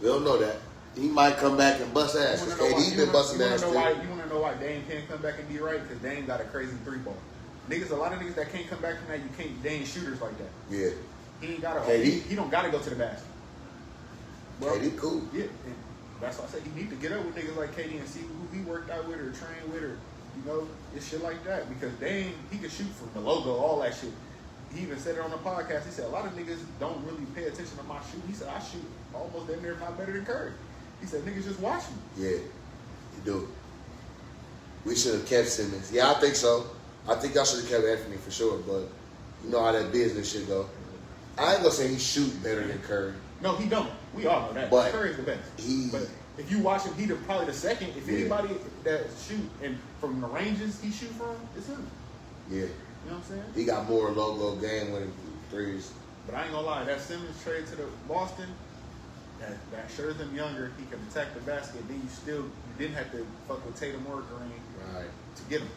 We don't know that. He might come back and bust ass. you Cause wanna know why- KD been busting you wanna ass know too. why? You want to know why Dame can't come back and be right? Because Dame got a crazy 3-ball. Niggas, a lot of niggas that can't come back from that, you can't. They ain't shooters like that. Yeah. He ain't got to. KD? He don't got to go to the basket. Bro, KD cool. Yeah, and that's why I say he need to get up with niggas like KD and see who he worked out with or trained with or, you know, it's shit like that. Because Dame, he can shoot from the logo, all that shit. He even said it on the podcast. He said a lot of niggas don't really pay attention to my shoot. He said I shoot almost damn near not better than Curry. He said niggas just watch me. Yeah. You do. We should have kept Simmons. Yeah, I think so. I think y'all should have kept Anthony for sure. But you know how that business shit go. I ain't gonna say he shoot better than Curry. No, he don't. We all know that. But Curry's the best. he- But if you watch him, he probably the second. If Yeah. anybody that shoot and from the ranges he shoot from, it's him. Yeah. You know what I'm saying? He got more logo game winning threes. But I ain't gonna lie, that Simmons trade to the Boston, that shows him younger. He can attack the basket. Then you didn't have to fuck with Tatum or Green Right. to get him.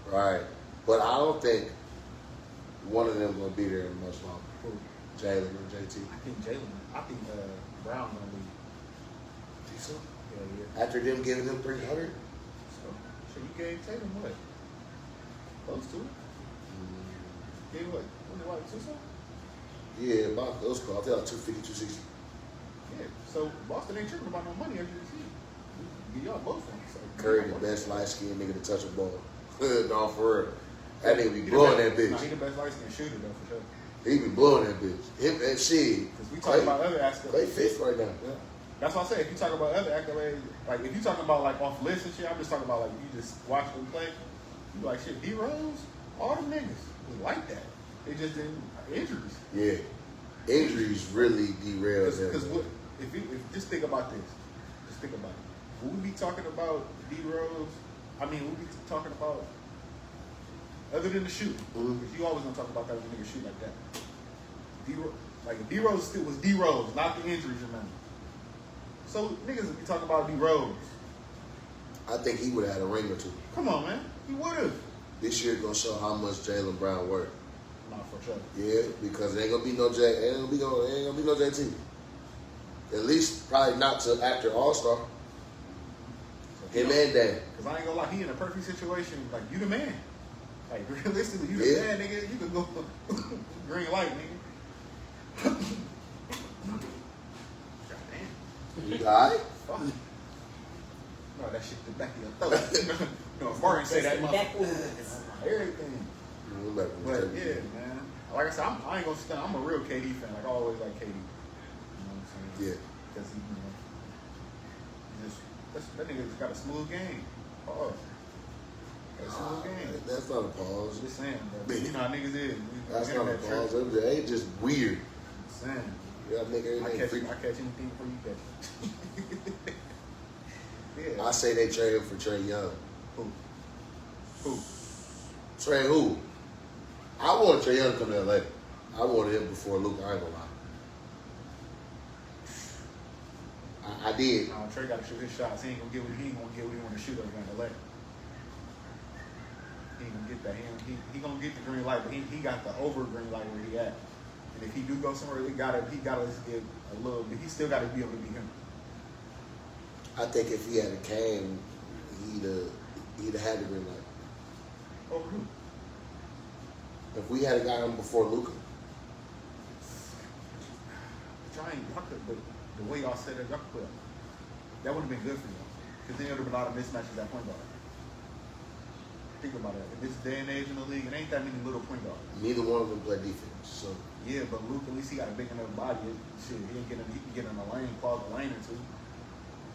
Right. But I don't think one of them gonna be there much longer. Who? Jalen or JT. I think Brown gonna leave. Think so? Yeah. After them giving him 300? So you gave Tatum what? Close to it. Gave what? What? 2 something? Yeah, about those calls. I think like 250, 260. Yeah. So Boston ain't tripping about no money as you can see. We give y'all both of them. So Curry, the best light skinned nigga to touch a ball. No, for real. That nigga be He the blowing best- that bitch. Nah, he the best light skinned shooter though for sure. He be blowing that bitch. Him and shit. Because we talk about other aspects. Clay fifth right now. Yeah. That's what I say. If you talk about other accolades, like if you talking about like off lists and shit, I'm just talking about like you just watch them play. You be like shit. D Rose, all them niggas was like that. They just didn't injuries. Yeah. Injuries really derailed them. Because what if just think about this. Just think about it. Would we be talking about D Rose? I mean, would we be talking about other than the shooting? Because you always gonna talk about that when niggas shoot like that. D Rose still was D Rose, not the injuries, remember. So niggas would be talking about D Rose. I think he would have had a ring or two. Come on, man. He would have. This year gonna show how much Jaylen Brown worked. Not for sure. Yeah, because there ain't gonna be no JT. At least probably not till after All-Star. Him and Dan. Because I ain't gonna lie, he in a perfect situation. Like, you the man. Like, realistically, you the man, nigga. You can go green light, nigga. Goddamn. You alright? Fuck. No, that shit the back of your throat. No, Martin say that motherfucker. Everything. But yeah, man. Like I said, I ain't gonna stand. I'm a real KD fan. Like I always like KD. You know what I'm saying? Yeah. Because he, that nigga just got a smooth game. Pause. Got a smooth game. That's not a pause. Just saying, bro. You know how niggas is. That's not a pause. It ain't just weird. Just saying. You gotta make everything free. I catch anything before you catch it. Yeah. I say they trade him for Trae Young. Who? Trae who? I wanted Trae Young to come to LA. I wanted him before Luka. I ain't gonna lie. I did. Trae got to shoot his shots. He ain't gonna get what he want to shoot over in LA. He ain't gonna get that. He gonna get the green light, but he got the over green light where he at. And if he do go somewhere, he gotta just give a little bit. He still gotta be able to be him. I think if he had came, he'd have had the green light. Over who? If we had got him before Luka. But the way y'all set it up, that would have been good for y'all. Because then there would have been a lot of mismatches at point guard. Think about it. In this day and age in the league, it ain't that many little point guards. Neither one of them play defense. So yeah, but Luke, at least he got a big enough body. Shit, he can get in the lane, clog the lane or two.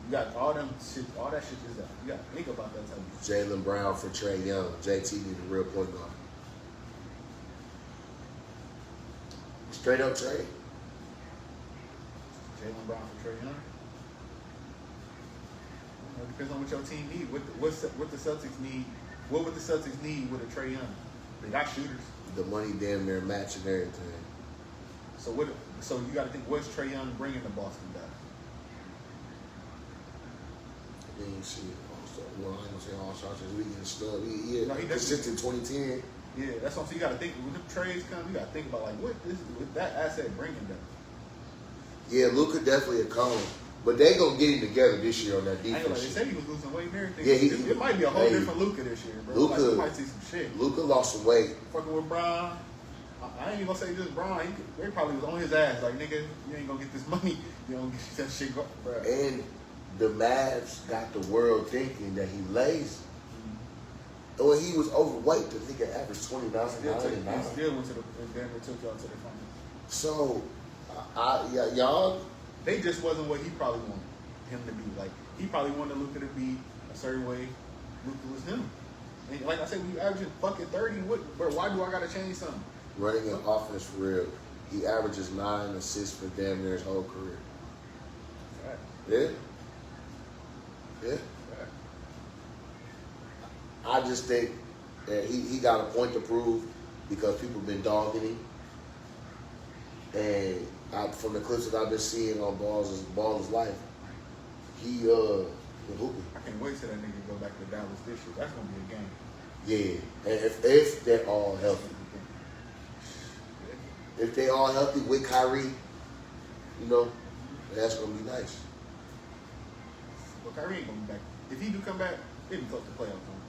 You got all that shit is that. You got to think about that type of shit. Jaylen Brown for Trae Young. JT need a real point guard. Straight up Trae. Jaylen Brown for Trae Young. It depends on what your team needs. What the Celtics need. What would the Celtics need with a Trae Young? They got shooters. The money damn near matching everything. So you got to think, what's Trae Young bringing to Boston back? I mean, shit. Well, I ain't gonna say all shots this weekend stuff. He No, he consistent 2010. Yeah, that's what I'm saying. You got to think when the trades come. You got to think about like what that asset bringing them. Yeah, Luka definitely a come. But they gonna get him together this year on that I ain't gonna lie, defense. they said he was losing weight and everything. Yeah, it might be a whole different Luka this year, bro. Luka, like, you might see some shit. Luka lost some weight. Fucking with Bron. I ain't even gonna say just Bron. They probably was on his ass. Like, nigga, you ain't gonna get this money. You don't get that shit going, bro. And the Mavs got the world thinking that he lazy. When he was overweight, the nigga averaged 29 He still went to the Denver, took y'all to the final. So, y'all. They just wasn't what he probably wanted him to be. Like, he probably wanted Luka to be a certain way. Luka was him. And like I said, when you averaging fucking 30, bro, why do I gotta change something? Running an offense for real. He averages 9 assists for damn near his whole career. Right. Yeah. Yeah. Right. I just think that he got a point to prove because people been dogging him. And from the clips that I've been seeing on Ball is Life, he hooping. I can't wait till that nigga go back to Dallas this year. That's gonna be a game. Yeah. And if they're all healthy. If they all healthy with Kyrie, that's gonna be nice. Well, Kyrie ain't gonna be back. If he do come back, they be close to playoff time.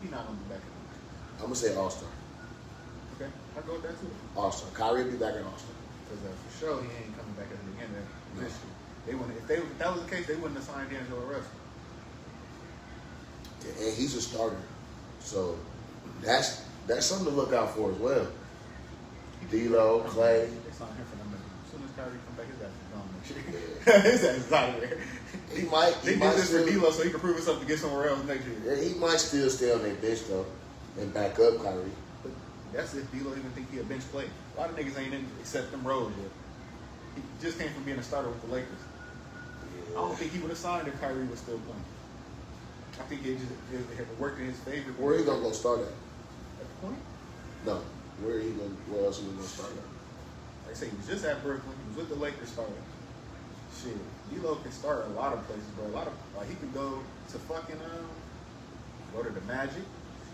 He's not gonna be back. I'm gonna say All-Star. Okay, I go with that too. All-Star. Kyrie will be back in All-Star. Because for sure he ain't coming back at the end of this year. They wouldn't. If that was the case, they wouldn't have signed D'Angelo Russell. And he's a starter, so that's something to look out for as well. D'Lo, Clay. They signed him for them. As soon as Kyrie come back, his ass is gone next year. His ass is out of there. He might. They did this for D'Lo so he can prove himself to get somewhere else next year. Yeah, he might still stay on their bench though and back up Kyrie. But That's if D'Lo even think he a bench player. A lot of niggas ain't in except them roles yet. He just came from being a starter with the Lakers. I don't think he would have signed if Kyrie was still playing. I think it had worked in his favor. Where he gonna go start at? At the point? No. Where else he gonna start at? Like I say, he was just at Brooklyn. He was with the Lakers starting. Shit, D'Lo can start a lot of places, bro. He could go to fucking go to the Magic.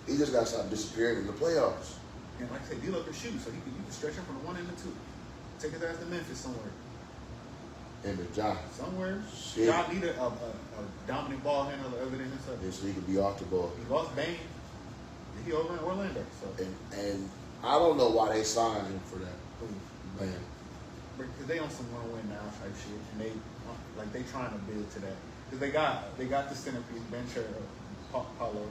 He just gotta stop disappearing in the playoffs. And like I say, D'Lo can shoot, so you can stretch him from the 1 and the 2. Take his ass to Memphis somewhere. And the job. Somewhere. Shit. Y'all need a dominant ball handler other than himself. And so he can be off the ball. He lost Bane. He over in Orlando. So And I don't know why they signed him for that. Man. because they on some win now type shit, and they trying to build to that. Because they got the centerpiece bencher Paulo.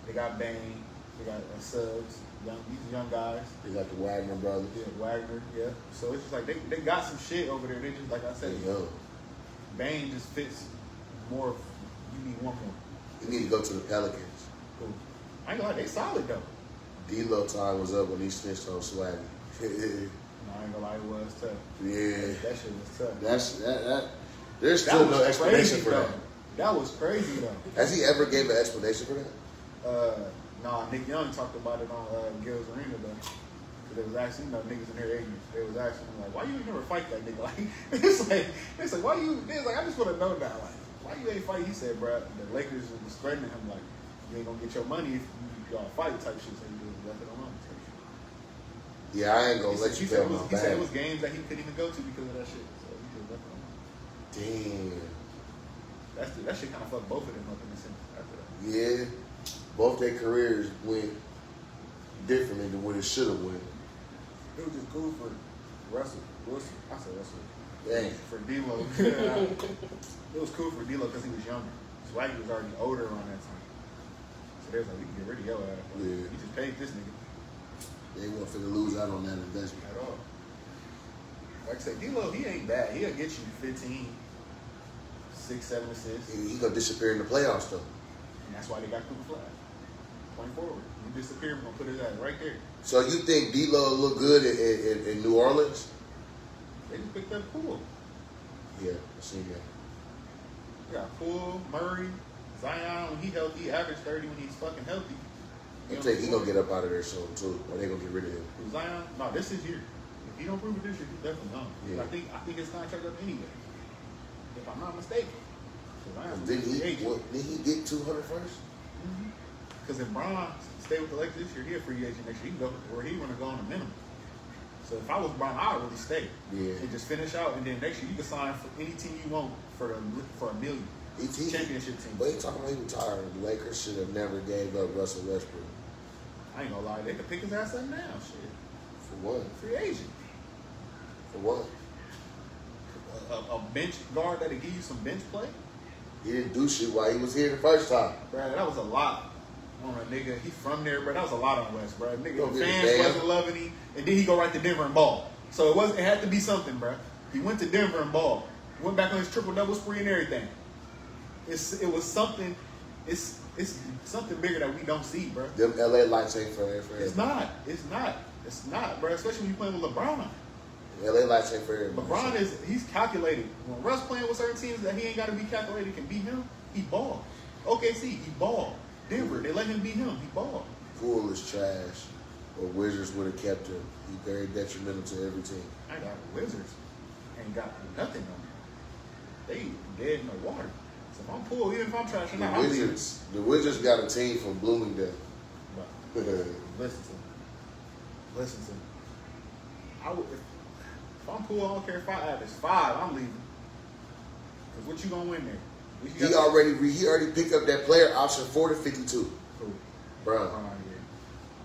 They got Bane. They got Suggs. These young guys. They got the Wagner brothers. Yeah, Wagner. Yeah. So it's just like they got some shit over there. They just like I said, Bane just fits more. You need one more. You need to go to the Pelicans. Cool. I ain't gonna lie, they solid though. D'Lo time was up when he snitched on Swaggy. No, I ain't gonna lie, it was tough. Yeah. That shit was tough. That there's still no explanation for that. That was crazy though. Has he ever gave an explanation for that? Nah, Nick Young talked about it on Gil's Arena though. Cause they was asking, niggas in their ignorant. They was asking him like, why you ain't never fight that nigga? Like it's like why you? It's like I just want to know now, like why you ain't fight? He said, bro, the Lakers was threatening him like you ain't gonna get your money if y'all fight type shit. So he just left it alone. Type shit. Yeah, I ain't gonna let you fail my He said it bag. was games that he couldn't even go to because of that shit. So he just left it alone. Damn. That shit kind of fucked both of them up in a sense after that. Yeah. Both their careers went differently than what it should have went. It was just cool for Russell. Wilson. I said Russell. Dang. For D'Lo. It was cool for D'Lo because he was younger. Swaggy was already older around that time. So they was like, we can get rid of your ass. Yeah. You just paid this nigga They weren't finna lose out on that investment. at all. Like I said, D'Lo, he ain't bad. He'll get you 15, 6, 7 assists. He gonna disappear in the playoffs though. And that's why they got Cooper Flag. Point forward. You disappear, we're going to put his ass right there. So you think D'Lo look good in New Orleans? They just picked up Poole. Yeah, I see that. You got Poole, Murray, Zion. When he healthy, average 30 when he's fucking healthy. I think he gonna get up out of there soon too, or they gonna get rid of him. Zion, no, this is year. If he don't prove it this year, he's definitely gone. Yeah. I think his contract up anyway. If I'm not mistaken. Didn't he get 200 first? Because if Bron stay with the Lakers this year, he'll free agent next year. He can go where he want to go on a minimum. So if I was Bron, I would really stay. Yeah. And just finish out, and then next year you can sign for any team you want for $1 million. Championship team. But he talking about he retired. The Lakers should have never gave up Russell Westbrook. I ain't gonna lie, they could pick his ass up now. Shit. For what? Free agent. For what? A bench guard that'll give you some bench play? He didn't do shit while he was here the first time. Bro, that was a lot on a nigga. He from there, bro. That was a lot on West, bro. Nigga, Don't the give a fans damn. wasn't loving him, and then he go right to Denver and ball. So it had to be something, bro. He went to Denver and ball. Went back on his triple-double spree and everything. It was something. It's something bigger that we don't see, bro. Them LA lights ain't for everybody. It's not, bro. Especially when you playing with LeBron. LA lights ain't for everybody. LeBron he's calculated. When Russ playing with certain teams that he ain't got to be calculated can beat him, he ball. OKC, he ball. Denver, they let him beat him, he ball. Poole is trash. Or Wizards would have kept him. He's very detrimental to every team. I got Wizards. Ain't got nothing on them. They dead in the water. So if I'm Poole, even if I'm trash, I'm not leaving. The Wizards got a team from Bloomingdale. But listen to me. Listen to me. If I'm Poole, I don't care if I average 5, I'm leaving. Because what you gonna win there? He already picked up that player option 4 to 52. Cool. Bro.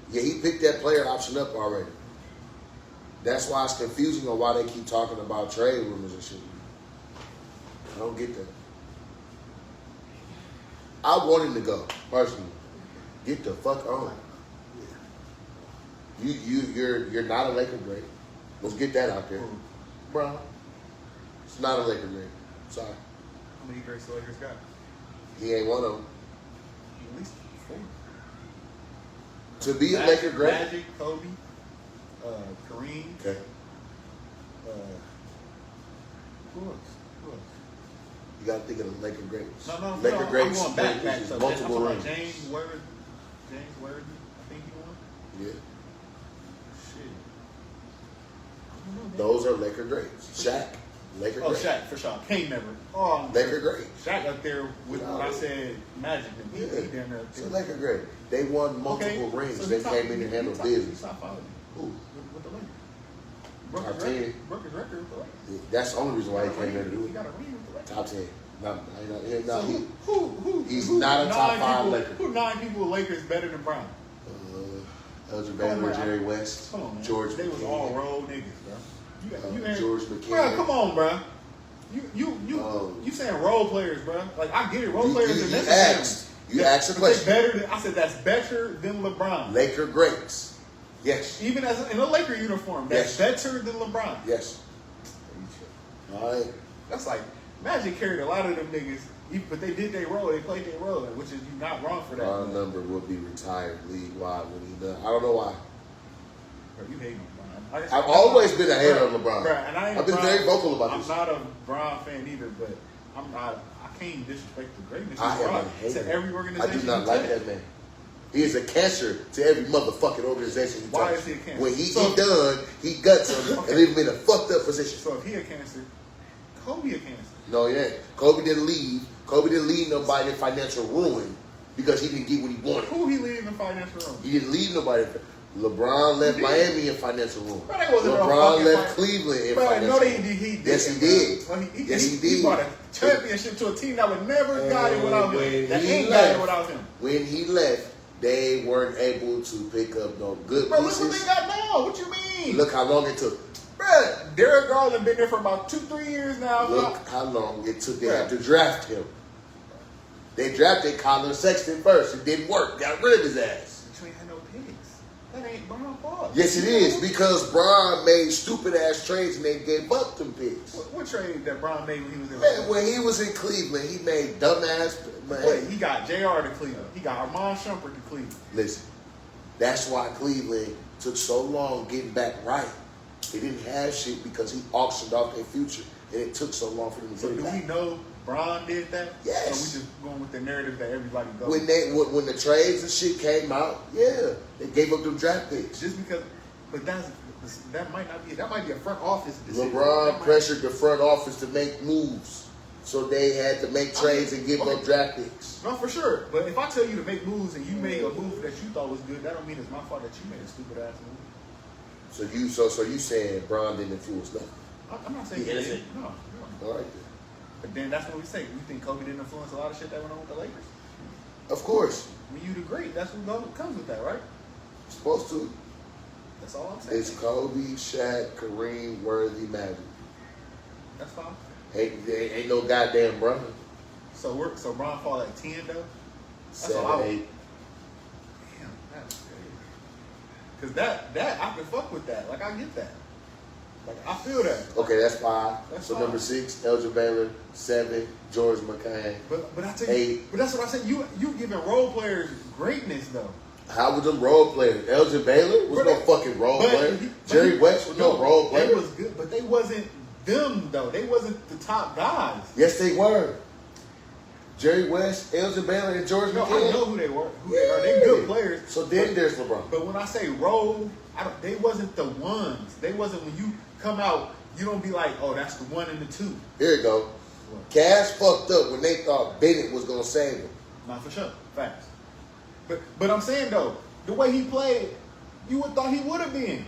Yeah, he picked that player option up already. That's why it's confusing on why they keep talking about trade rumors and shit. I don't get that. I want him to go, personally. Get the fuck on. You're not a Laker great. Let's get that out there. Bro. It's not a Laker great. Sorry. How many greats the Lakers got? He ain't one of them. At least 4. To be a Laker great. Magic, Kobe, Kareem. Okay. Who else? You got to think of the Laker greats. No. Laker I'm greats. going back. is So multiple I'm rings. talking about James Worthy. I think he won. Yeah. Shit. I don't know, man. Those are Laker greats. Shaq, Laker Oh, great. Shaq for sure. Kane never. Oh, Laker great. Shaq up there with when I said Magic. And he Yeah. down there. So Laker great. They won multiple rings. so They he top- came in and he handled top- business. He's top 5 Who? with the Lakers. Top Broke his 10. record. Broke his record with the Lakers. That's the only reason why he got a came there to ring. do He it. got a ring with the Lakers. Top 10. So who? He's not a top 5 people, Laker. Who 9 people with Lakers better than Brown? Elgin Come on, Baylor, man. Jerry West, Come on, man. George They was McKinnon. all role niggas, bro. You ain't, George bro. McKinnon. Come on, bro. You saying role players, bro? Like I get it, role players are You necessary. asked. You asked a But they question. better than, I said that's better than LeBron. Laker greats. Yes. Even as in a Laker uniform, that's Yes. better than LeBron. Yes. All right. That's like Magic carried a lot of them niggas, but they did their role. They played their role, which is you not wrong for that. Our number will be retired league wide when he done. I don't know why. Bro, you hate LeBron. I've always been a hater of LeBron. Bro, and I ain't I've been very vocal about this. I'm not a Bron fan either, but I'm not. I can't disrespect the greatness I of am LeBron a hater. to every organization. I do not he like touched. that man. He is a cancer to every motherfucking organization he Why touches. is he a cancer? When he So- done, he guts him Okay. and leave him in a fucked up position. So if he a cancer, Kobe a cancer. No, he ain't. Kobe didn't leave. Kobe didn't leave nobody in financial ruin because he didn't get what he wanted. Who he leave in financial room? He didn't leave nobody. LeBron left He did. Miami in financial ruin. Bro, they wasn't no LeBron fucking left fin- Cleveland in Bro, financial no, ruin. he did. Yes, he bro. did. Well, Yes, he He did. brought a championship to a team that would never got it without when him. That he ain't got it left. without him. When he left, they weren't able to pick up no good Bro, look what pieces. they got now. What you mean? Look how long it took. Bro, Derrick Garland been there for about 2-3 years now. Look how long it took. They Bruh. had to draft him. They drafted Colin Sexton first. It didn't work. Got rid of his ass. But you ain't had no picks. That ain't Bron's fault. Yes, it is because Bron made stupid ass trades and they gave up them picks. What trade that Bron made when he was in Man, when he was in Cleveland, he made dumbass. Man, Wait, he got JR to Cleveland. He got Armand Shumpert to Cleveland. listen, that's why Cleveland took so long getting back right. They didn't have shit because he auctioned off their future, and it took so long for them to So get do it we back. know Bron did that? Yes. Or we just going with the narrative that everybody goes When when the trades and shit came out, yeah, they gave up them draft picks. just because, but that might not be. That might be a front office decision. That LeBron might- pressured the front office to make moves, so they had to make trades and give up draft picks. No, for sure. But if I tell you to make moves and you made a move that you thought was good, that don't mean it's my fault that you made a stupid ass move. So you saying Bron didn't influence nothing? I'm not saying He he innocent. did. No. All right, But then that's what we say. You think Kobe didn't influence a lot of shit that went on with the Lakers? of course, When you the great, that's what comes with that, right? supposed to. That's all I'm saying. It's Kobe, Shaq, Kareem, Worthy, Magic. That's fine. Ain't no goddamn Bron. So Bron fall at 10 though. That's all I 7, would- 8. Damn, that's crazy. Cause that I can fuck with that. Like I get that. Like I feel that. Okay, that's 5. That's So 5. number 6, Elgin Baylor. 7, George McCain. But I tell you, 8. but that's what I said. You giving role players greatness though. How was them role players? Elgin Baylor was But no they- fucking role but player. he- Jerry West was no role They player. was good, but they wasn't them though. They wasn't the top guys. Yes, they were. Jerry West, Elgin Baylor, and George No, McCain. I know who they were. Who they are. They good players. So then there's LeBron. But when I say role, they wasn't the ones. They wasn't when you come out. You don't be like, oh, that's the 1 and the 2. Here you go. Cass fucked up when they thought Bennett was gonna save him. Not for sure. Facts. But I'm saying though, the way he played, you would thought he would have been.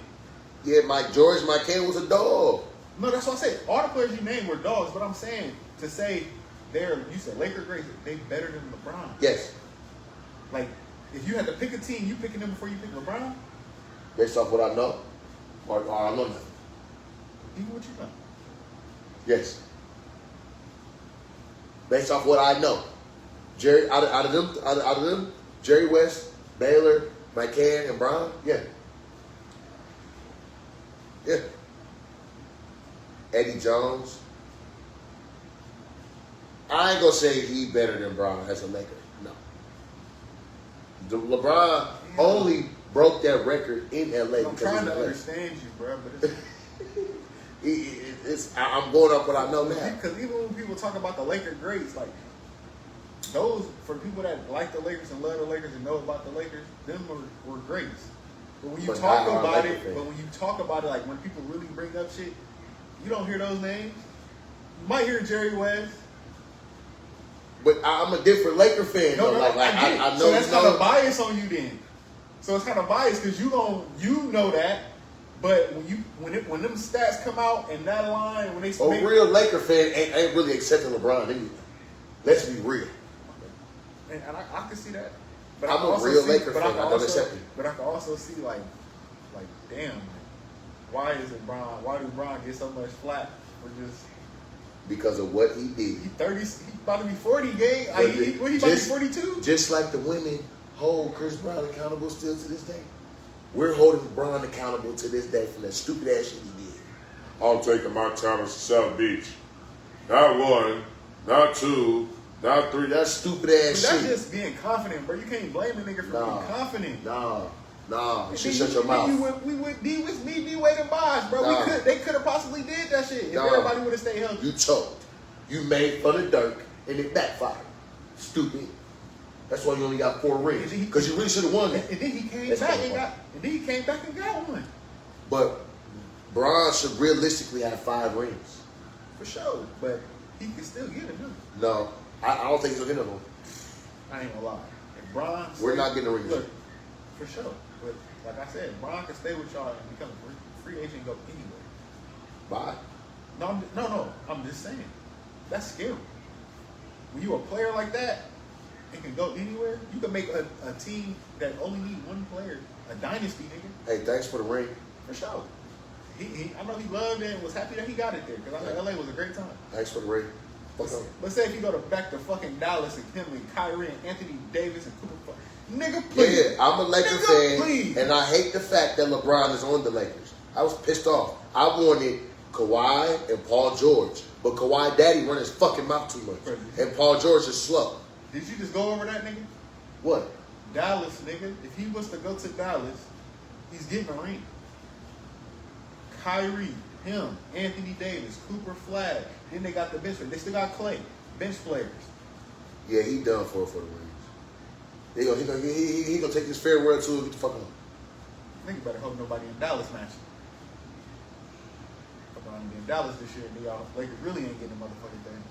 Yeah, George McCain was a dog. No, that's what I said. All the players you named were dogs, but I'm saying to say you said Laker great, they better than LeBron. Yes, Like, if you had to pick a team, you picking them before you pick LeBron? based off what I know, or I don't know nothing. Even what you know. Yes, based off what I know. Jerry out of them, Jerry West, Baylor, McCann, and Brown. Yeah. Eddie Jones. I ain't gonna say he better than Brown as a Laker. No. LeBron only broke that record in LA I'm because trying he's to in LA. understand you, bro, but I'm going off what I know now. because even when people talk about the Laker greats, like those for people that like the Lakers and love the Lakers and know about the Lakers, them were greats. But when you But talk not our about Laker it, fan. but when you talk about it, like when people really bring up shit, you don't hear those names. You might hear Jerry West. But I'm a different Laker fan though. I get it. I know So that's you kind know. of bias on you then. So it's kind of biased because you know that, but when them stats come out and that line when they A real Laker fan ain't really accepting LeBron anyway. Let's be real. and I can see that. But I'm I can a also real see, Laker but fan. I can I don't also, accept it. But I can also see like damn, like, why is it Bron? Why do Bron get so much flack for just Because of what he did. he 30? He about to be 40, gay. But He about to be 42. Just like the women hold Chris Brown accountable still to this day. We're holding Brown accountable to this day for that stupid ass shit he did. I'm taking my talents to South Beach. Not one, not two, not three. That stupid But ass that's shit. just being confident, bro. You can't blame a nigga for being confident. Nah. You And should then shut your mouth. We would D Wade and Bosh, bro. Nah. They could have possibly did that shit if Nah. everybody would have stayed healthy. You choked. You made fun of Dirk and it backfired. Stupid. That's why you only got 4 rings. Because you really should have won And that. then he came That's back kinda and fun. got. And then he came back and got one But Bron should realistically have 5 rings. for sure. But he can still get it. No, I don't think he's gonna get them. I ain't gonna lie. If Bron, We're not getting a ring. Look, for sure. But like I said, Bron can stay with y'all and become a free agent and go anywhere. Bye. No. I'm just saying. That's scary. When you a player like that and can go anywhere, you can make a team that only need one player, a dynasty, nigga. Hey, thanks for the ring. For sure. I know he loved it and was happy that he got it there because I know LA was a great time. Thanks for the ring. Fuck up. Let's say if you go back to fucking Dallas and him and Kyrie and Anthony Davis and Cooper, nigga, please. Yeah, I'm a Laker Nigga, fan, please. and I hate the fact that LeBron is on the Lakers. I was pissed off. I wanted Kawhi and Paul George, but Kawhi daddy run his fucking mouth too much, and Paul George is slow. Did you just go over that, nigga? What? Dallas, nigga. If he was to go to Dallas, he's getting a ring. Kyrie, him, Anthony Davis, Cooper Flag. Then they got the bench players. They still got Clay, bench players. Yeah, he done for the rings. He gonna take this farewell tour and get the fuck on. Nigga better hope nobody in Dallas match. Fuck around and be in Dallas this year, and y'all Lakers really ain't getting a motherfucking thing.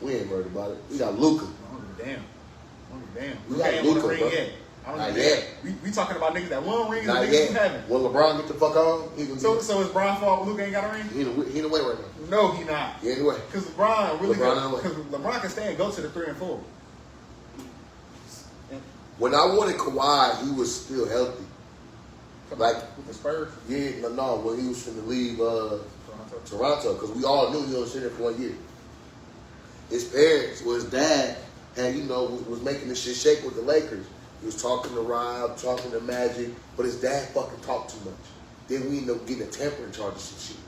We ain't worried about it. We got Luka. I don't give a damn. I don't give a damn. We Luka got ain't won a Luka, ring bro. yet. I don't Not give a damn. yet. We talking about niggas that won rings and Not niggas yet. who haven't. When LeBron get the fuck on, he gonna So get it's Bron fault Luka ain't got a ring? he in the way right now. No, he not. Yeah, anyway. Because LeBron really LeBron in the way. because LeBron can stay and go to the 3 and 4. When I wanted Kawhi, he was still healthy. Like, with the Spurs, yeah, no, when he was finna leave Toronto. Toronto, because we all knew he was sitting there for 1 year. His parents, well, his dad, had was making this shit shake with the Lakers. He was talking to Rob, talking to Magic, but his dad fucking talked too much. Then we ended up getting a tampering charge and some shit.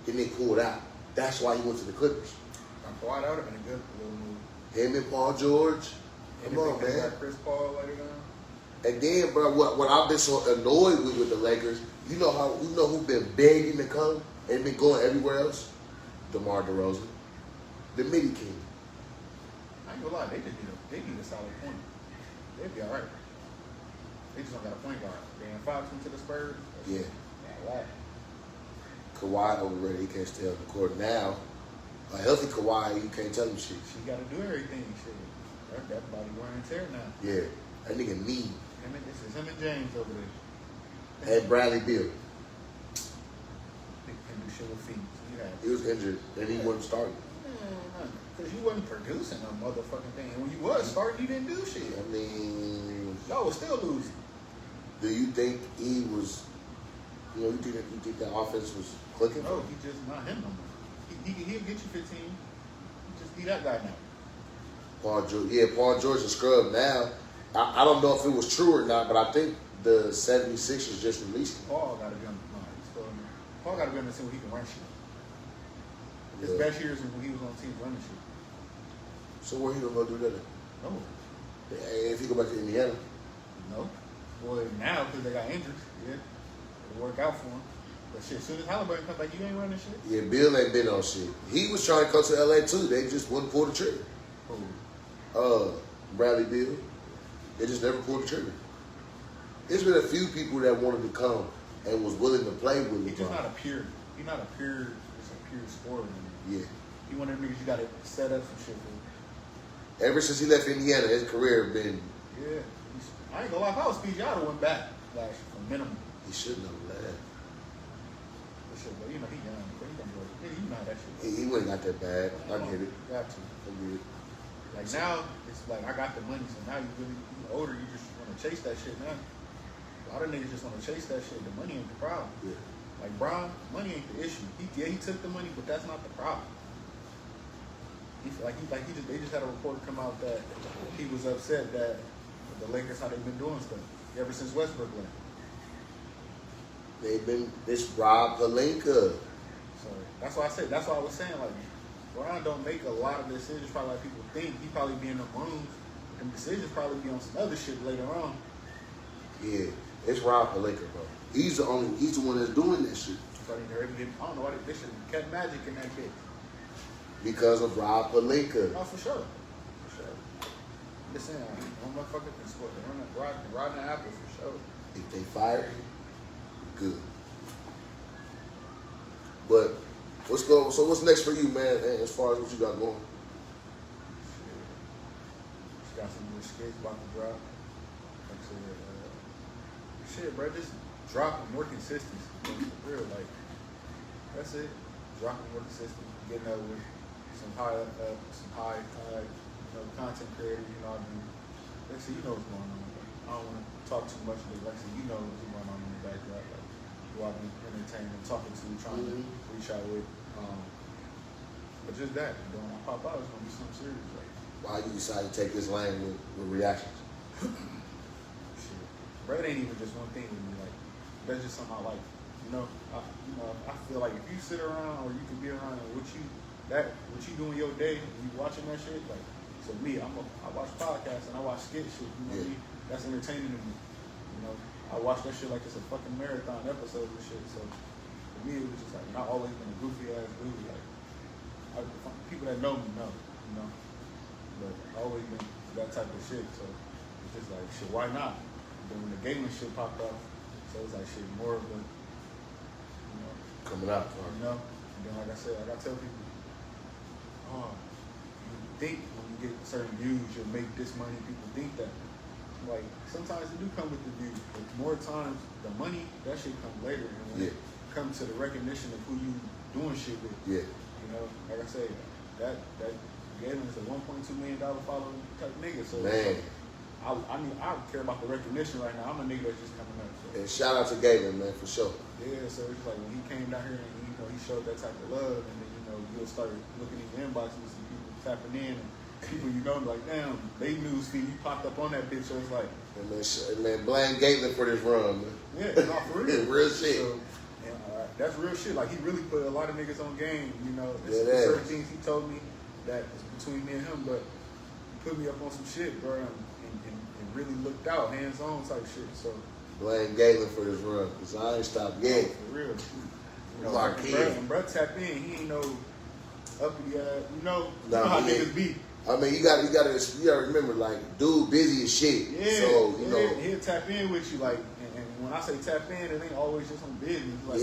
Then they pulled out. That's why he went to the Clippers. Kawhi, that would have been a good little move. Him and Paul George. And Come if on, they man. got Chris Paul later on. And then, bro, what I've been so annoyed with the Lakers, you know who been begging to come and been going everywhere else? DeMar DeRozan, the midi king. I ain't gonna lie, they need a solid point. They'd be all right. They just don't got a point guard. Dan Fox went to the Spurs. Yeah. Wow. Kawhi overrated. He can't stay on the court now. A healthy Kawhi, you can't tell him shit. She got to do everything. Shit. That body wearing and tear now. Yeah, that nigga need. This is him and James over there. And Bradley Beal, They can do shit with feet. You have. he was injured and he wasn't starting. Because you wasn't producing a motherfucking thing. And when you was starting, you didn't do shit. I mean, Y'all was still losing. do you think he was? You think that offense was clicking? No, he just not him no more. He'll get you 15. He just be that guy now. Paul George is scrub now. I don't know if it was true or not, but I think the 76ers just released him. Paul got to be on the line. He's still in there. Paul got to be on the team where he can run shit. His Yeah. best years when he was on teams running shit. So where he gonna go do that? No. If he go back to Indiana, No. Well, now because they got injured, yeah, it'll work out for him. But shit, as soon as Halliburton comes back, you ain't running shit. Yeah, Bill ain't been on shit. He was trying to come to LA too. They just wouldn't pull the trigger. Who? Bradley Bill. They just never pulled the trigger. There's been a few people that wanted to come and was willing to play with He's just LeBron. he's not a pure, just a pure scorer. Man. Yeah. He one of them niggas you gotta set up some shit for. Ever since he left Indiana, his career been. Yeah. I ain't gonna lie, if I was Speedy, I'd have went back last year for minimum. He shouldn't have left. For sure, but you know, he young, but he gonna go. Nigga, you know how that shit. He wouldn't got that bad. I get it. Got to. I get it. Like now, it's like I got the money, so now you really you older, you just want to chase that shit now. A lot of niggas just want to chase that shit. The money ain't the problem. Yeah. Like Bron, money ain't the issue. He took the money, but that's not the problem. They just had a report come out that he was upset that the Lakers how they've been doing stuff ever since Westbrook left. They've been this Rob Pelinka. So that's why I was saying like Bron don't make a lot of decisions probably like people think. He probably be in the rooms and decisions probably be on some other shit later on. Yeah, it's Rob Pelinka, bro. He's the one that's doing that shit. I don't know why they should kept Magic in that bitch. Because of Rob Pelinka. Oh, for sure. For sure. Just saying, one motherfucker can score. Rod in the apple for sure. If they fire him, good. But what's next for you, man, as far as what you got going? Just got some more skates about to drop. Like I said, bro, just dropping more consistency. For real, like, that's it. Dropping more consistency. Getting up with some high content creators, you know what I mean? Like I said, you know what's going on. I don't want to talk too much, but like I said, you know what's going on in the background. Like, who I've been entertaining, talking to, trying to reach out with. But just that, when I pop out, it's going to be something serious. Like, Why you decided to take this lane with reactions? shit. Bro, it ain't even just one thing with me. Like, that's just something I like. I feel like if you sit around or you can be around and what you do in your day, and you watching that shit, like, so me, I watch podcasts and I watch skit shit, you know what I mean? That's entertaining to me. You know, I watch that shit like it's a fucking marathon episode and shit. So for me, it was just like not always been a goofy ass dude. Like people that know me know, you know. But I always been that type of shit. So it's just like shit. Why not? Then when the gaming shit popped off, so it's like shit more of a, you know, Coming out. you know. And then like I said, I gotta tell people, you think when you get certain views, you'll make this money. People think that. Like, sometimes it do come with the views, but more times, the money, that shit come later. And when it comes to the recognition of who you doing shit with, you know, like I say, that Galen is a $1.2 million following type nigga. So, Man. I care about the recognition right now. I'm a nigga that's just coming up. So. And shout out to Galen, man, for sure. Yeah, so it's like when he came down here and, you know, he showed that type of love, and then, you know, you'll start looking at your inboxes and people tapping in, and people you know like, damn, they news feed, you popped up on that bitch, so it's like, And man, blame Galen for this run, man. yeah, not for real. Real shit. So, and, that's real shit. Like, he really put a lot of niggas on game, you know. Yeah, There's certain things he told me that is between me and him, but he put me up on some shit, bro, and really looked out, hands-on type shit, so. Blame Galen for this run, because I ain't stopped yet. For real. You know, Clark when bro tap in, he ain't no uppity, you know how I mean, niggas be. I mean, you gotta remember, like, dude busy as shit. Yeah, So, you know. he'll tap in with you, like, and when I say tap in, it ain't always just on business. Like,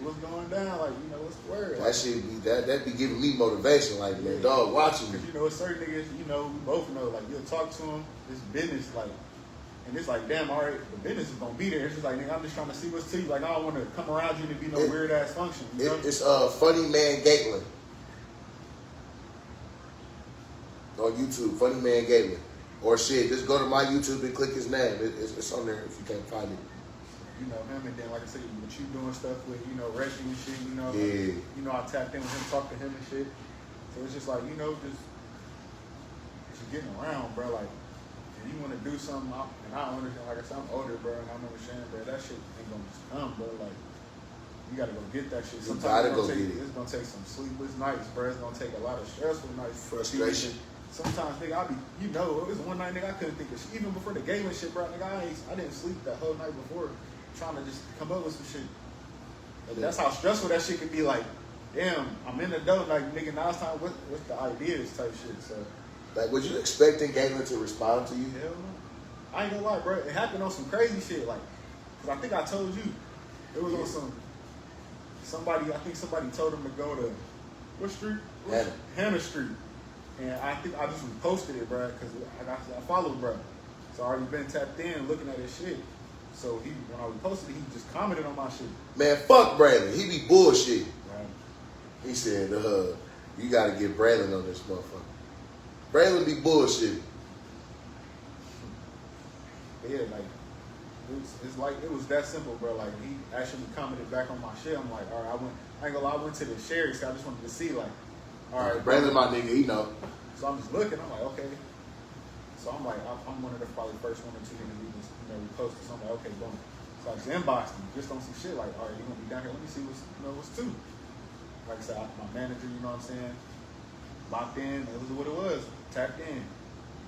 what's going down? Like, you know, what's the word? That shit be that be giving me motivation. Like, man, dog, watching me. Because, you know, certain niggas, you know, we both know, like, you'll talk to him, it's business, like, and it's like, damn, all right, the business is gonna be there. It's just like, nigga, I'm just trying to see what's to you. Like, I don't want to come around you and be no weird ass function. You know? It's Funny Man Galen on YouTube. Funny Man Galen, or shit, just go to my YouTube and click his name. It's on there if you can't find it. You know him, and then like I said, what you doing stuff with, you know, Reggie and shit. You know, Yeah. you know, I tapped in with him, talked to him and shit. So it's just like, you know, just getting around, bro. Like, if you want to do something, and I don't understand. Like I said, I'm older, bro, and I'm understanding, bro. That shit ain't gonna just come, bro. Like, you gotta go get that shit. You gotta go get it. It's gonna take some sleepless nights, bro. It's gonna take a lot of stressful nights. Frustration. sometimes, nigga, I be, you know, it was one night, nigga, I couldn't think of shit. Even before the gaming shit, bro, nigga, I didn't sleep that whole night before trying to just come up with some shit. And that's how stressful that shit could be. Like, damn, I'm in the dough, like, nigga, now it's time, what's the ideas type shit, so. Like, was you expecting Galen to respond to you? Hell no. I ain't gonna lie, bro, it happened on some crazy shit, like, cause I think I told you, it was on some, I think somebody told him to go to, what street? Hannah Street. And I think I just reposted it, bro, because I followed, bro. So I already been tapped in looking at his shit. So when I reposted it, he just commented on my shit. Man, fuck Braylon. He be bullshit. Right. He said, you gotta get Braylon on this motherfucker. Braylon be bullshit. But yeah, like, it was that simple, bro. Like, he actually commented back on my shit. I'm like, all right, I ain't gonna lie, I went to the share, so I just wanted to see, like, all right, Braylon, my nigga, he know. So I'm just looking, I'm like, okay. So I'm like, I'm one of the probably first one or two niggas we just, reposted. So I'm like, okay, boom. So I just inboxed him, just on some shit, like, all right, you gonna be down here, let me see what's to. Like I said, my manager, you know what I'm saying, locked in, it was what it was, tapped in.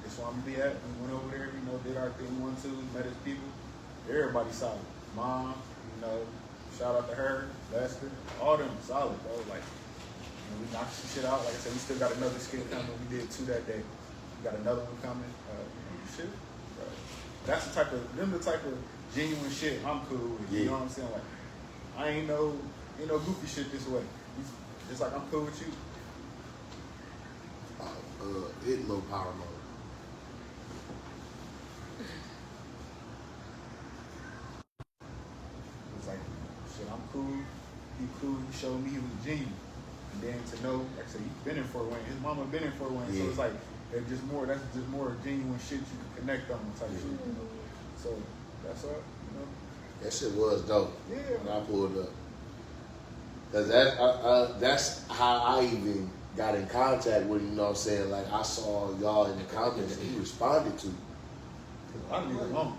That's where I'm gonna be at. We went over there, did our thing, 1, 2, met his people. Everybody solid. Mom, shout out to her, Lester, all them solid, bro. Like, we knocked some shit out. Like I said, we still got another skit coming. We did 2 that day. We got another one coming. Shit, bro. That's the type of genuine shit I'm cool with. Yeah. You know what I'm saying? Like, I ain't no goofy shit this way. Just like I'm cool with you. Hit low power mode. It's like, shit, I'm cool. You cool. You showed me he was genuine. And then to know, like I said, he's been in Fort Wayne. His mama been in Fort Wayne. Yeah. So it's like, that's just more genuine shit you can connect on type shit. So that's all, That shit was dope. Yeah. When I pulled up. Cause that's how I even got in contact with him, you know what I'm saying? Like, I saw y'all in the comments and he responded to. A lot of niggas gone.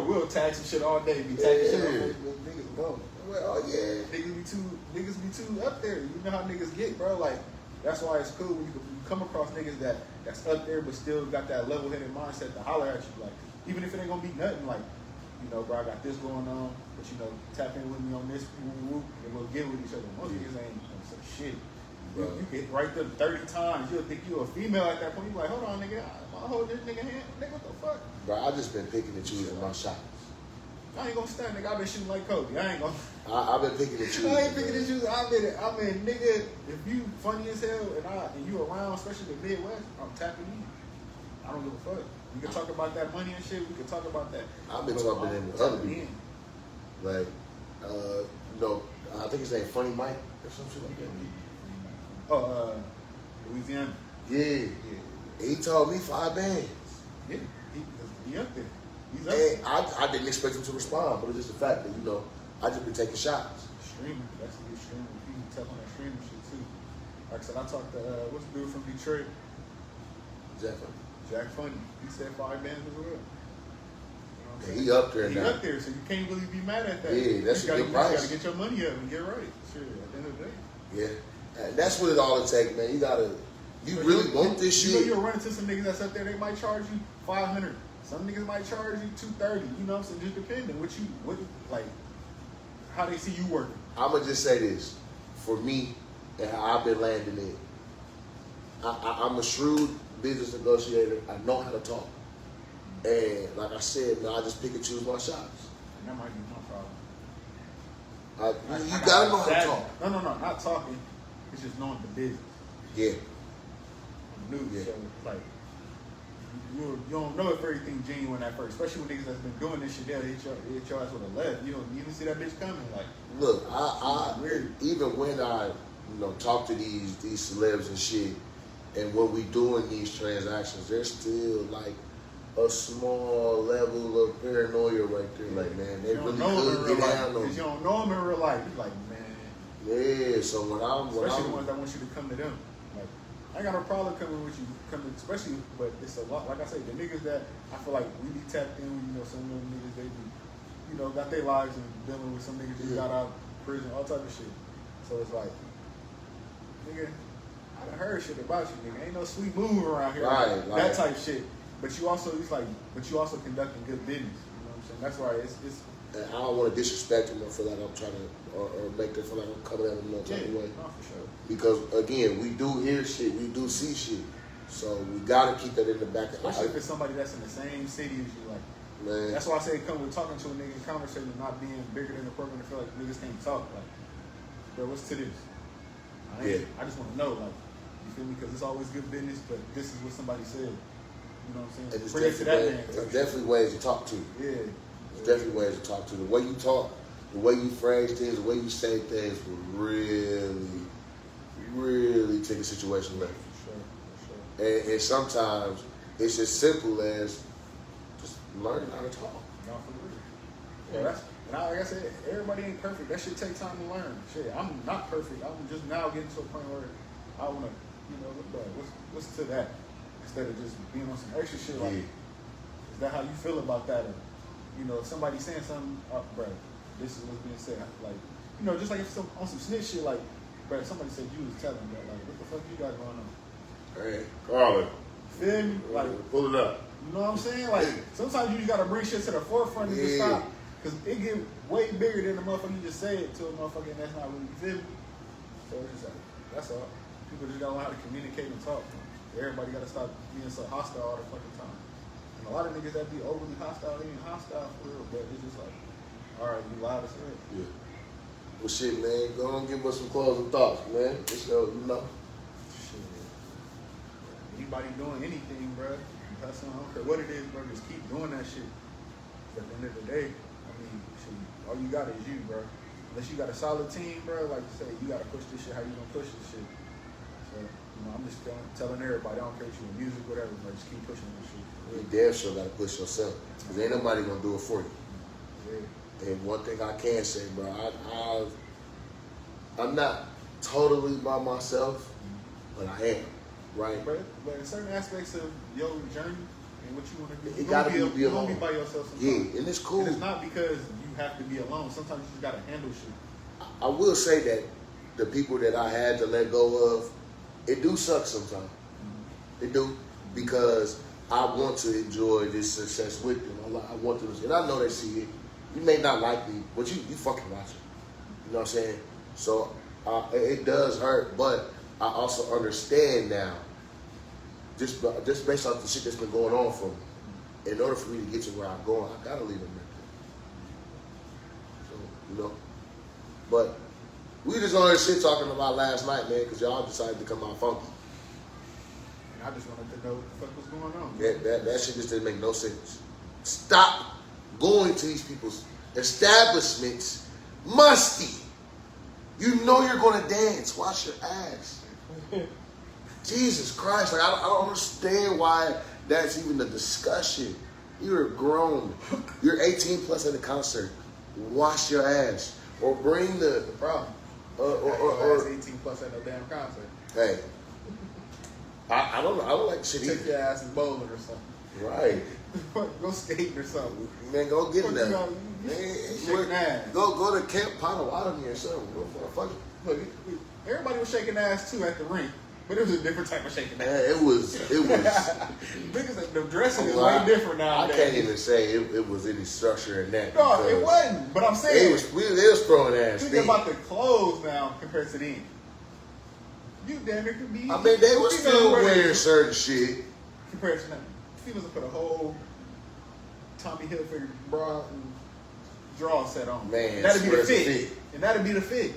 We'll tag some shit all day. Be tagging shit on Yeah. Facebook. Niggas gone. Well, oh yeah. Niggas be too up there. You know how niggas get, bro. Like, that's why it's cool when you come across niggas that's up there but still got that level-headed mindset to holler at you. Like, even if it ain't gonna be nothing, like, bro, I got this going on, but tap in with me on this, and we'll get with each other. Most niggas ain't on some shit. You get right there 30 times, you'll think you a female at that point. You like, hold on, nigga, I hold this nigga hand, nigga, what the fuck? Bro, I just been picking and choosing my shots. I ain't gonna stand, nigga. I've been shooting like Kobe. I ain't gonna. I've been picking and choosing. I ain't picking and choosing. I mean, nigga, if you funny as hell and you around, especially the Midwest, I'm tapping you. I don't give a fuck. We can talk about that money and shit. We can talk about that. I've been talking in with other people. Like, I think his name Funny Mike or some shit like that. Louisiana. Yeah. He told me 5 bands. Yeah, he up there. He's up And there. I didn't expect him to respond, but it's just the fact that, I just been taking shots. Streaming. That's a good streaming. You can tap on that streaming shit too. Like I said, I talked to, what's the dude from Detroit? Jack Funny. He said 5 bands as well. Yeah, he up there He now. up there, so you can't really be mad at that. Yeah, that's a good price. You gotta get your money up and get right. Sure, at the end of the day. Yeah. And that's what it all takes, man. You really want this shit. You'll run into some niggas that's up there, they might charge you $500. Some niggas might charge you $230. You know what I'm saying? Just depending how they see you working. I'ma just say this. For me, and how I've been landing it, I'm a shrewd business negotiator. I know how to talk. And like I said, man, I just pick and choose my shots. And that might be my problem. You gotta know how to talk. No, not talking. It's just knowing the business. Yeah. I'm new, Yeah. so like you don't know if everything genuine at first, especially when niggas that's been doing this shit. They'll hit your ass with a left. You don't even see that bitch coming. Like, Look, I even when I talk to these celebs and shit, and when we doing these transactions, there's still like a small level of paranoia right there. Like, man, they really could get down on you. You don't know them in real life. You like, man. Yeah. So especially the ones that want you to come to them. Like, I ain't got no problem coming with you, especially, but it's a lot. Like I say, the niggas that I feel like we be tapped in. Some of them niggas they be, got their lives and dealing with some niggas just got out of prison, all type of shit. So it's like, nigga, I I heard shit about you, nigga. Ain't no sweet move around here. Right, that like- type shit. But you also, but you also conducting good business. You know what I'm saying? That's why it's And I don't want to disrespect them or feel like I'm trying to, or make them feel like I'm coming at them no type of way. no, for sure. Because again, we do hear shit, we do see shit, so we gotta keep that in the back of Especially if it's somebody that's in the same city as you, like. man. That's why I say come with talking to a nigga, conversation, not being bigger than the program to feel like niggas can't talk. Like, bro, what's to this? I just want to know, like, you feel me? Because it's always good business, but this is what somebody said. You know what I'm saying? And it's Bring it to that man. there's definitely ways to talk to. Yeah. There's definitely ways to talk to. The way you talk, the way you phrase things, the way you say things will really, really take a situation left. For sure. And sometimes it's as simple as just learning how to talk. No, for real. Yeah, like I said, everybody ain't perfect. That shit take time to learn. Shit, I'm not perfect. I'm just now getting to a point where I want to, look back. What's to that? Instead of just being on some extra shit like, is that how you feel about that? Or, if somebody's saying something, bro, this is what's being said. Like, just like if on some snitch shit, like, bro, somebody said you was telling me that, like, what the fuck you got going on? Hey, Carlin, Feel me? Like, pull it up. you know what I'm saying? Like, sometimes you just gotta bring shit to the forefront and just stop. Because it get way bigger than the motherfucker you just say it to a motherfucker and that's not really, you feel me? So it's just like, that's all. People just don't know how to communicate and talk. Everybody gotta stop being so hostile all the fucking time. And a lot of niggas that be overly hostile, they ain't hostile for real, but it's just like, alright, you loud as hell. yeah. Well, shit, man. Go on and give us some closing thoughts, man. Just so you know. Shit. Anybody doing anything, bro, hustling, I don't care what it is, bro, just keep doing that shit. At the end of the day, I mean, shit, all you got is you, bro. Unless you got a solid team, bro, like you say, you gotta push this shit, how you gonna push this shit? So, I'm just telling everybody, I don't care if you in music, whatever, bro, just keep pushing this shit. You damn sure gotta push yourself. Cause ain't nobody gonna do it for you. Yeah. And one thing I can say, bro, I'm not totally by myself, but I am, right? But in certain aspects of your journey and what you want to do, It gotta be you alone. gonna be by yourself sometimes. Yeah, and it's cool. And it's not because you have to be alone. Sometimes you just gotta handle shit. I will say that the people that I had to let go of, it do suck sometimes. It do, because I want to enjoy this success with them. I want them to, and I know they see it. You may not like me, but you fucking watch it. You know what I'm saying? So it does hurt, but I also understand now, just based off the shit that's been going on for me, in order for me to get to where I'm going, I gotta leave them right there. So, but we just on this shit talking about last night, man, because y'all decided to come out funky. And I just wanted to know what the fuck was going on. That shit just didn't make no sense. Stop going to these people's establishments musty. You know you're going to dance. Wash your ass. Jesus Christ. Like, I don't understand why that's even a discussion. You're grown. You're 18 plus at a concert. Wash your ass. Or bring the problem. Or 18 plus at no damn concert. Hey. I don't know. I don't like shit Take either. your ass in bowling or something. Right. Go skating or something. Man, go get What that. you got? Shaking ass. Go to Camp Potawatomi or something. Fuck it. Look, everybody was shaking ass too at the rink, but it was a different type of shaking ass. Man, it was. Niggas, the dressing is Well, way different I nowadays. can't even say it was any structure in that. No, because it wasn't. But I'm It saying, was throwing ass. think thing. about the clothes now compared to then. You damn near could be. I mean, they were females still wearing wearing certain shit. compared to now. Females will put a whole Tommy Hilfiger bra and draw set on. Man, And that'd be the swear it's a fit. fit. And that'd be the fit.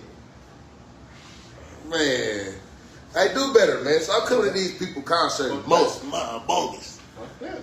Man, I do better, man. Stop coming to these people concerts. Most bogus. Fuck that.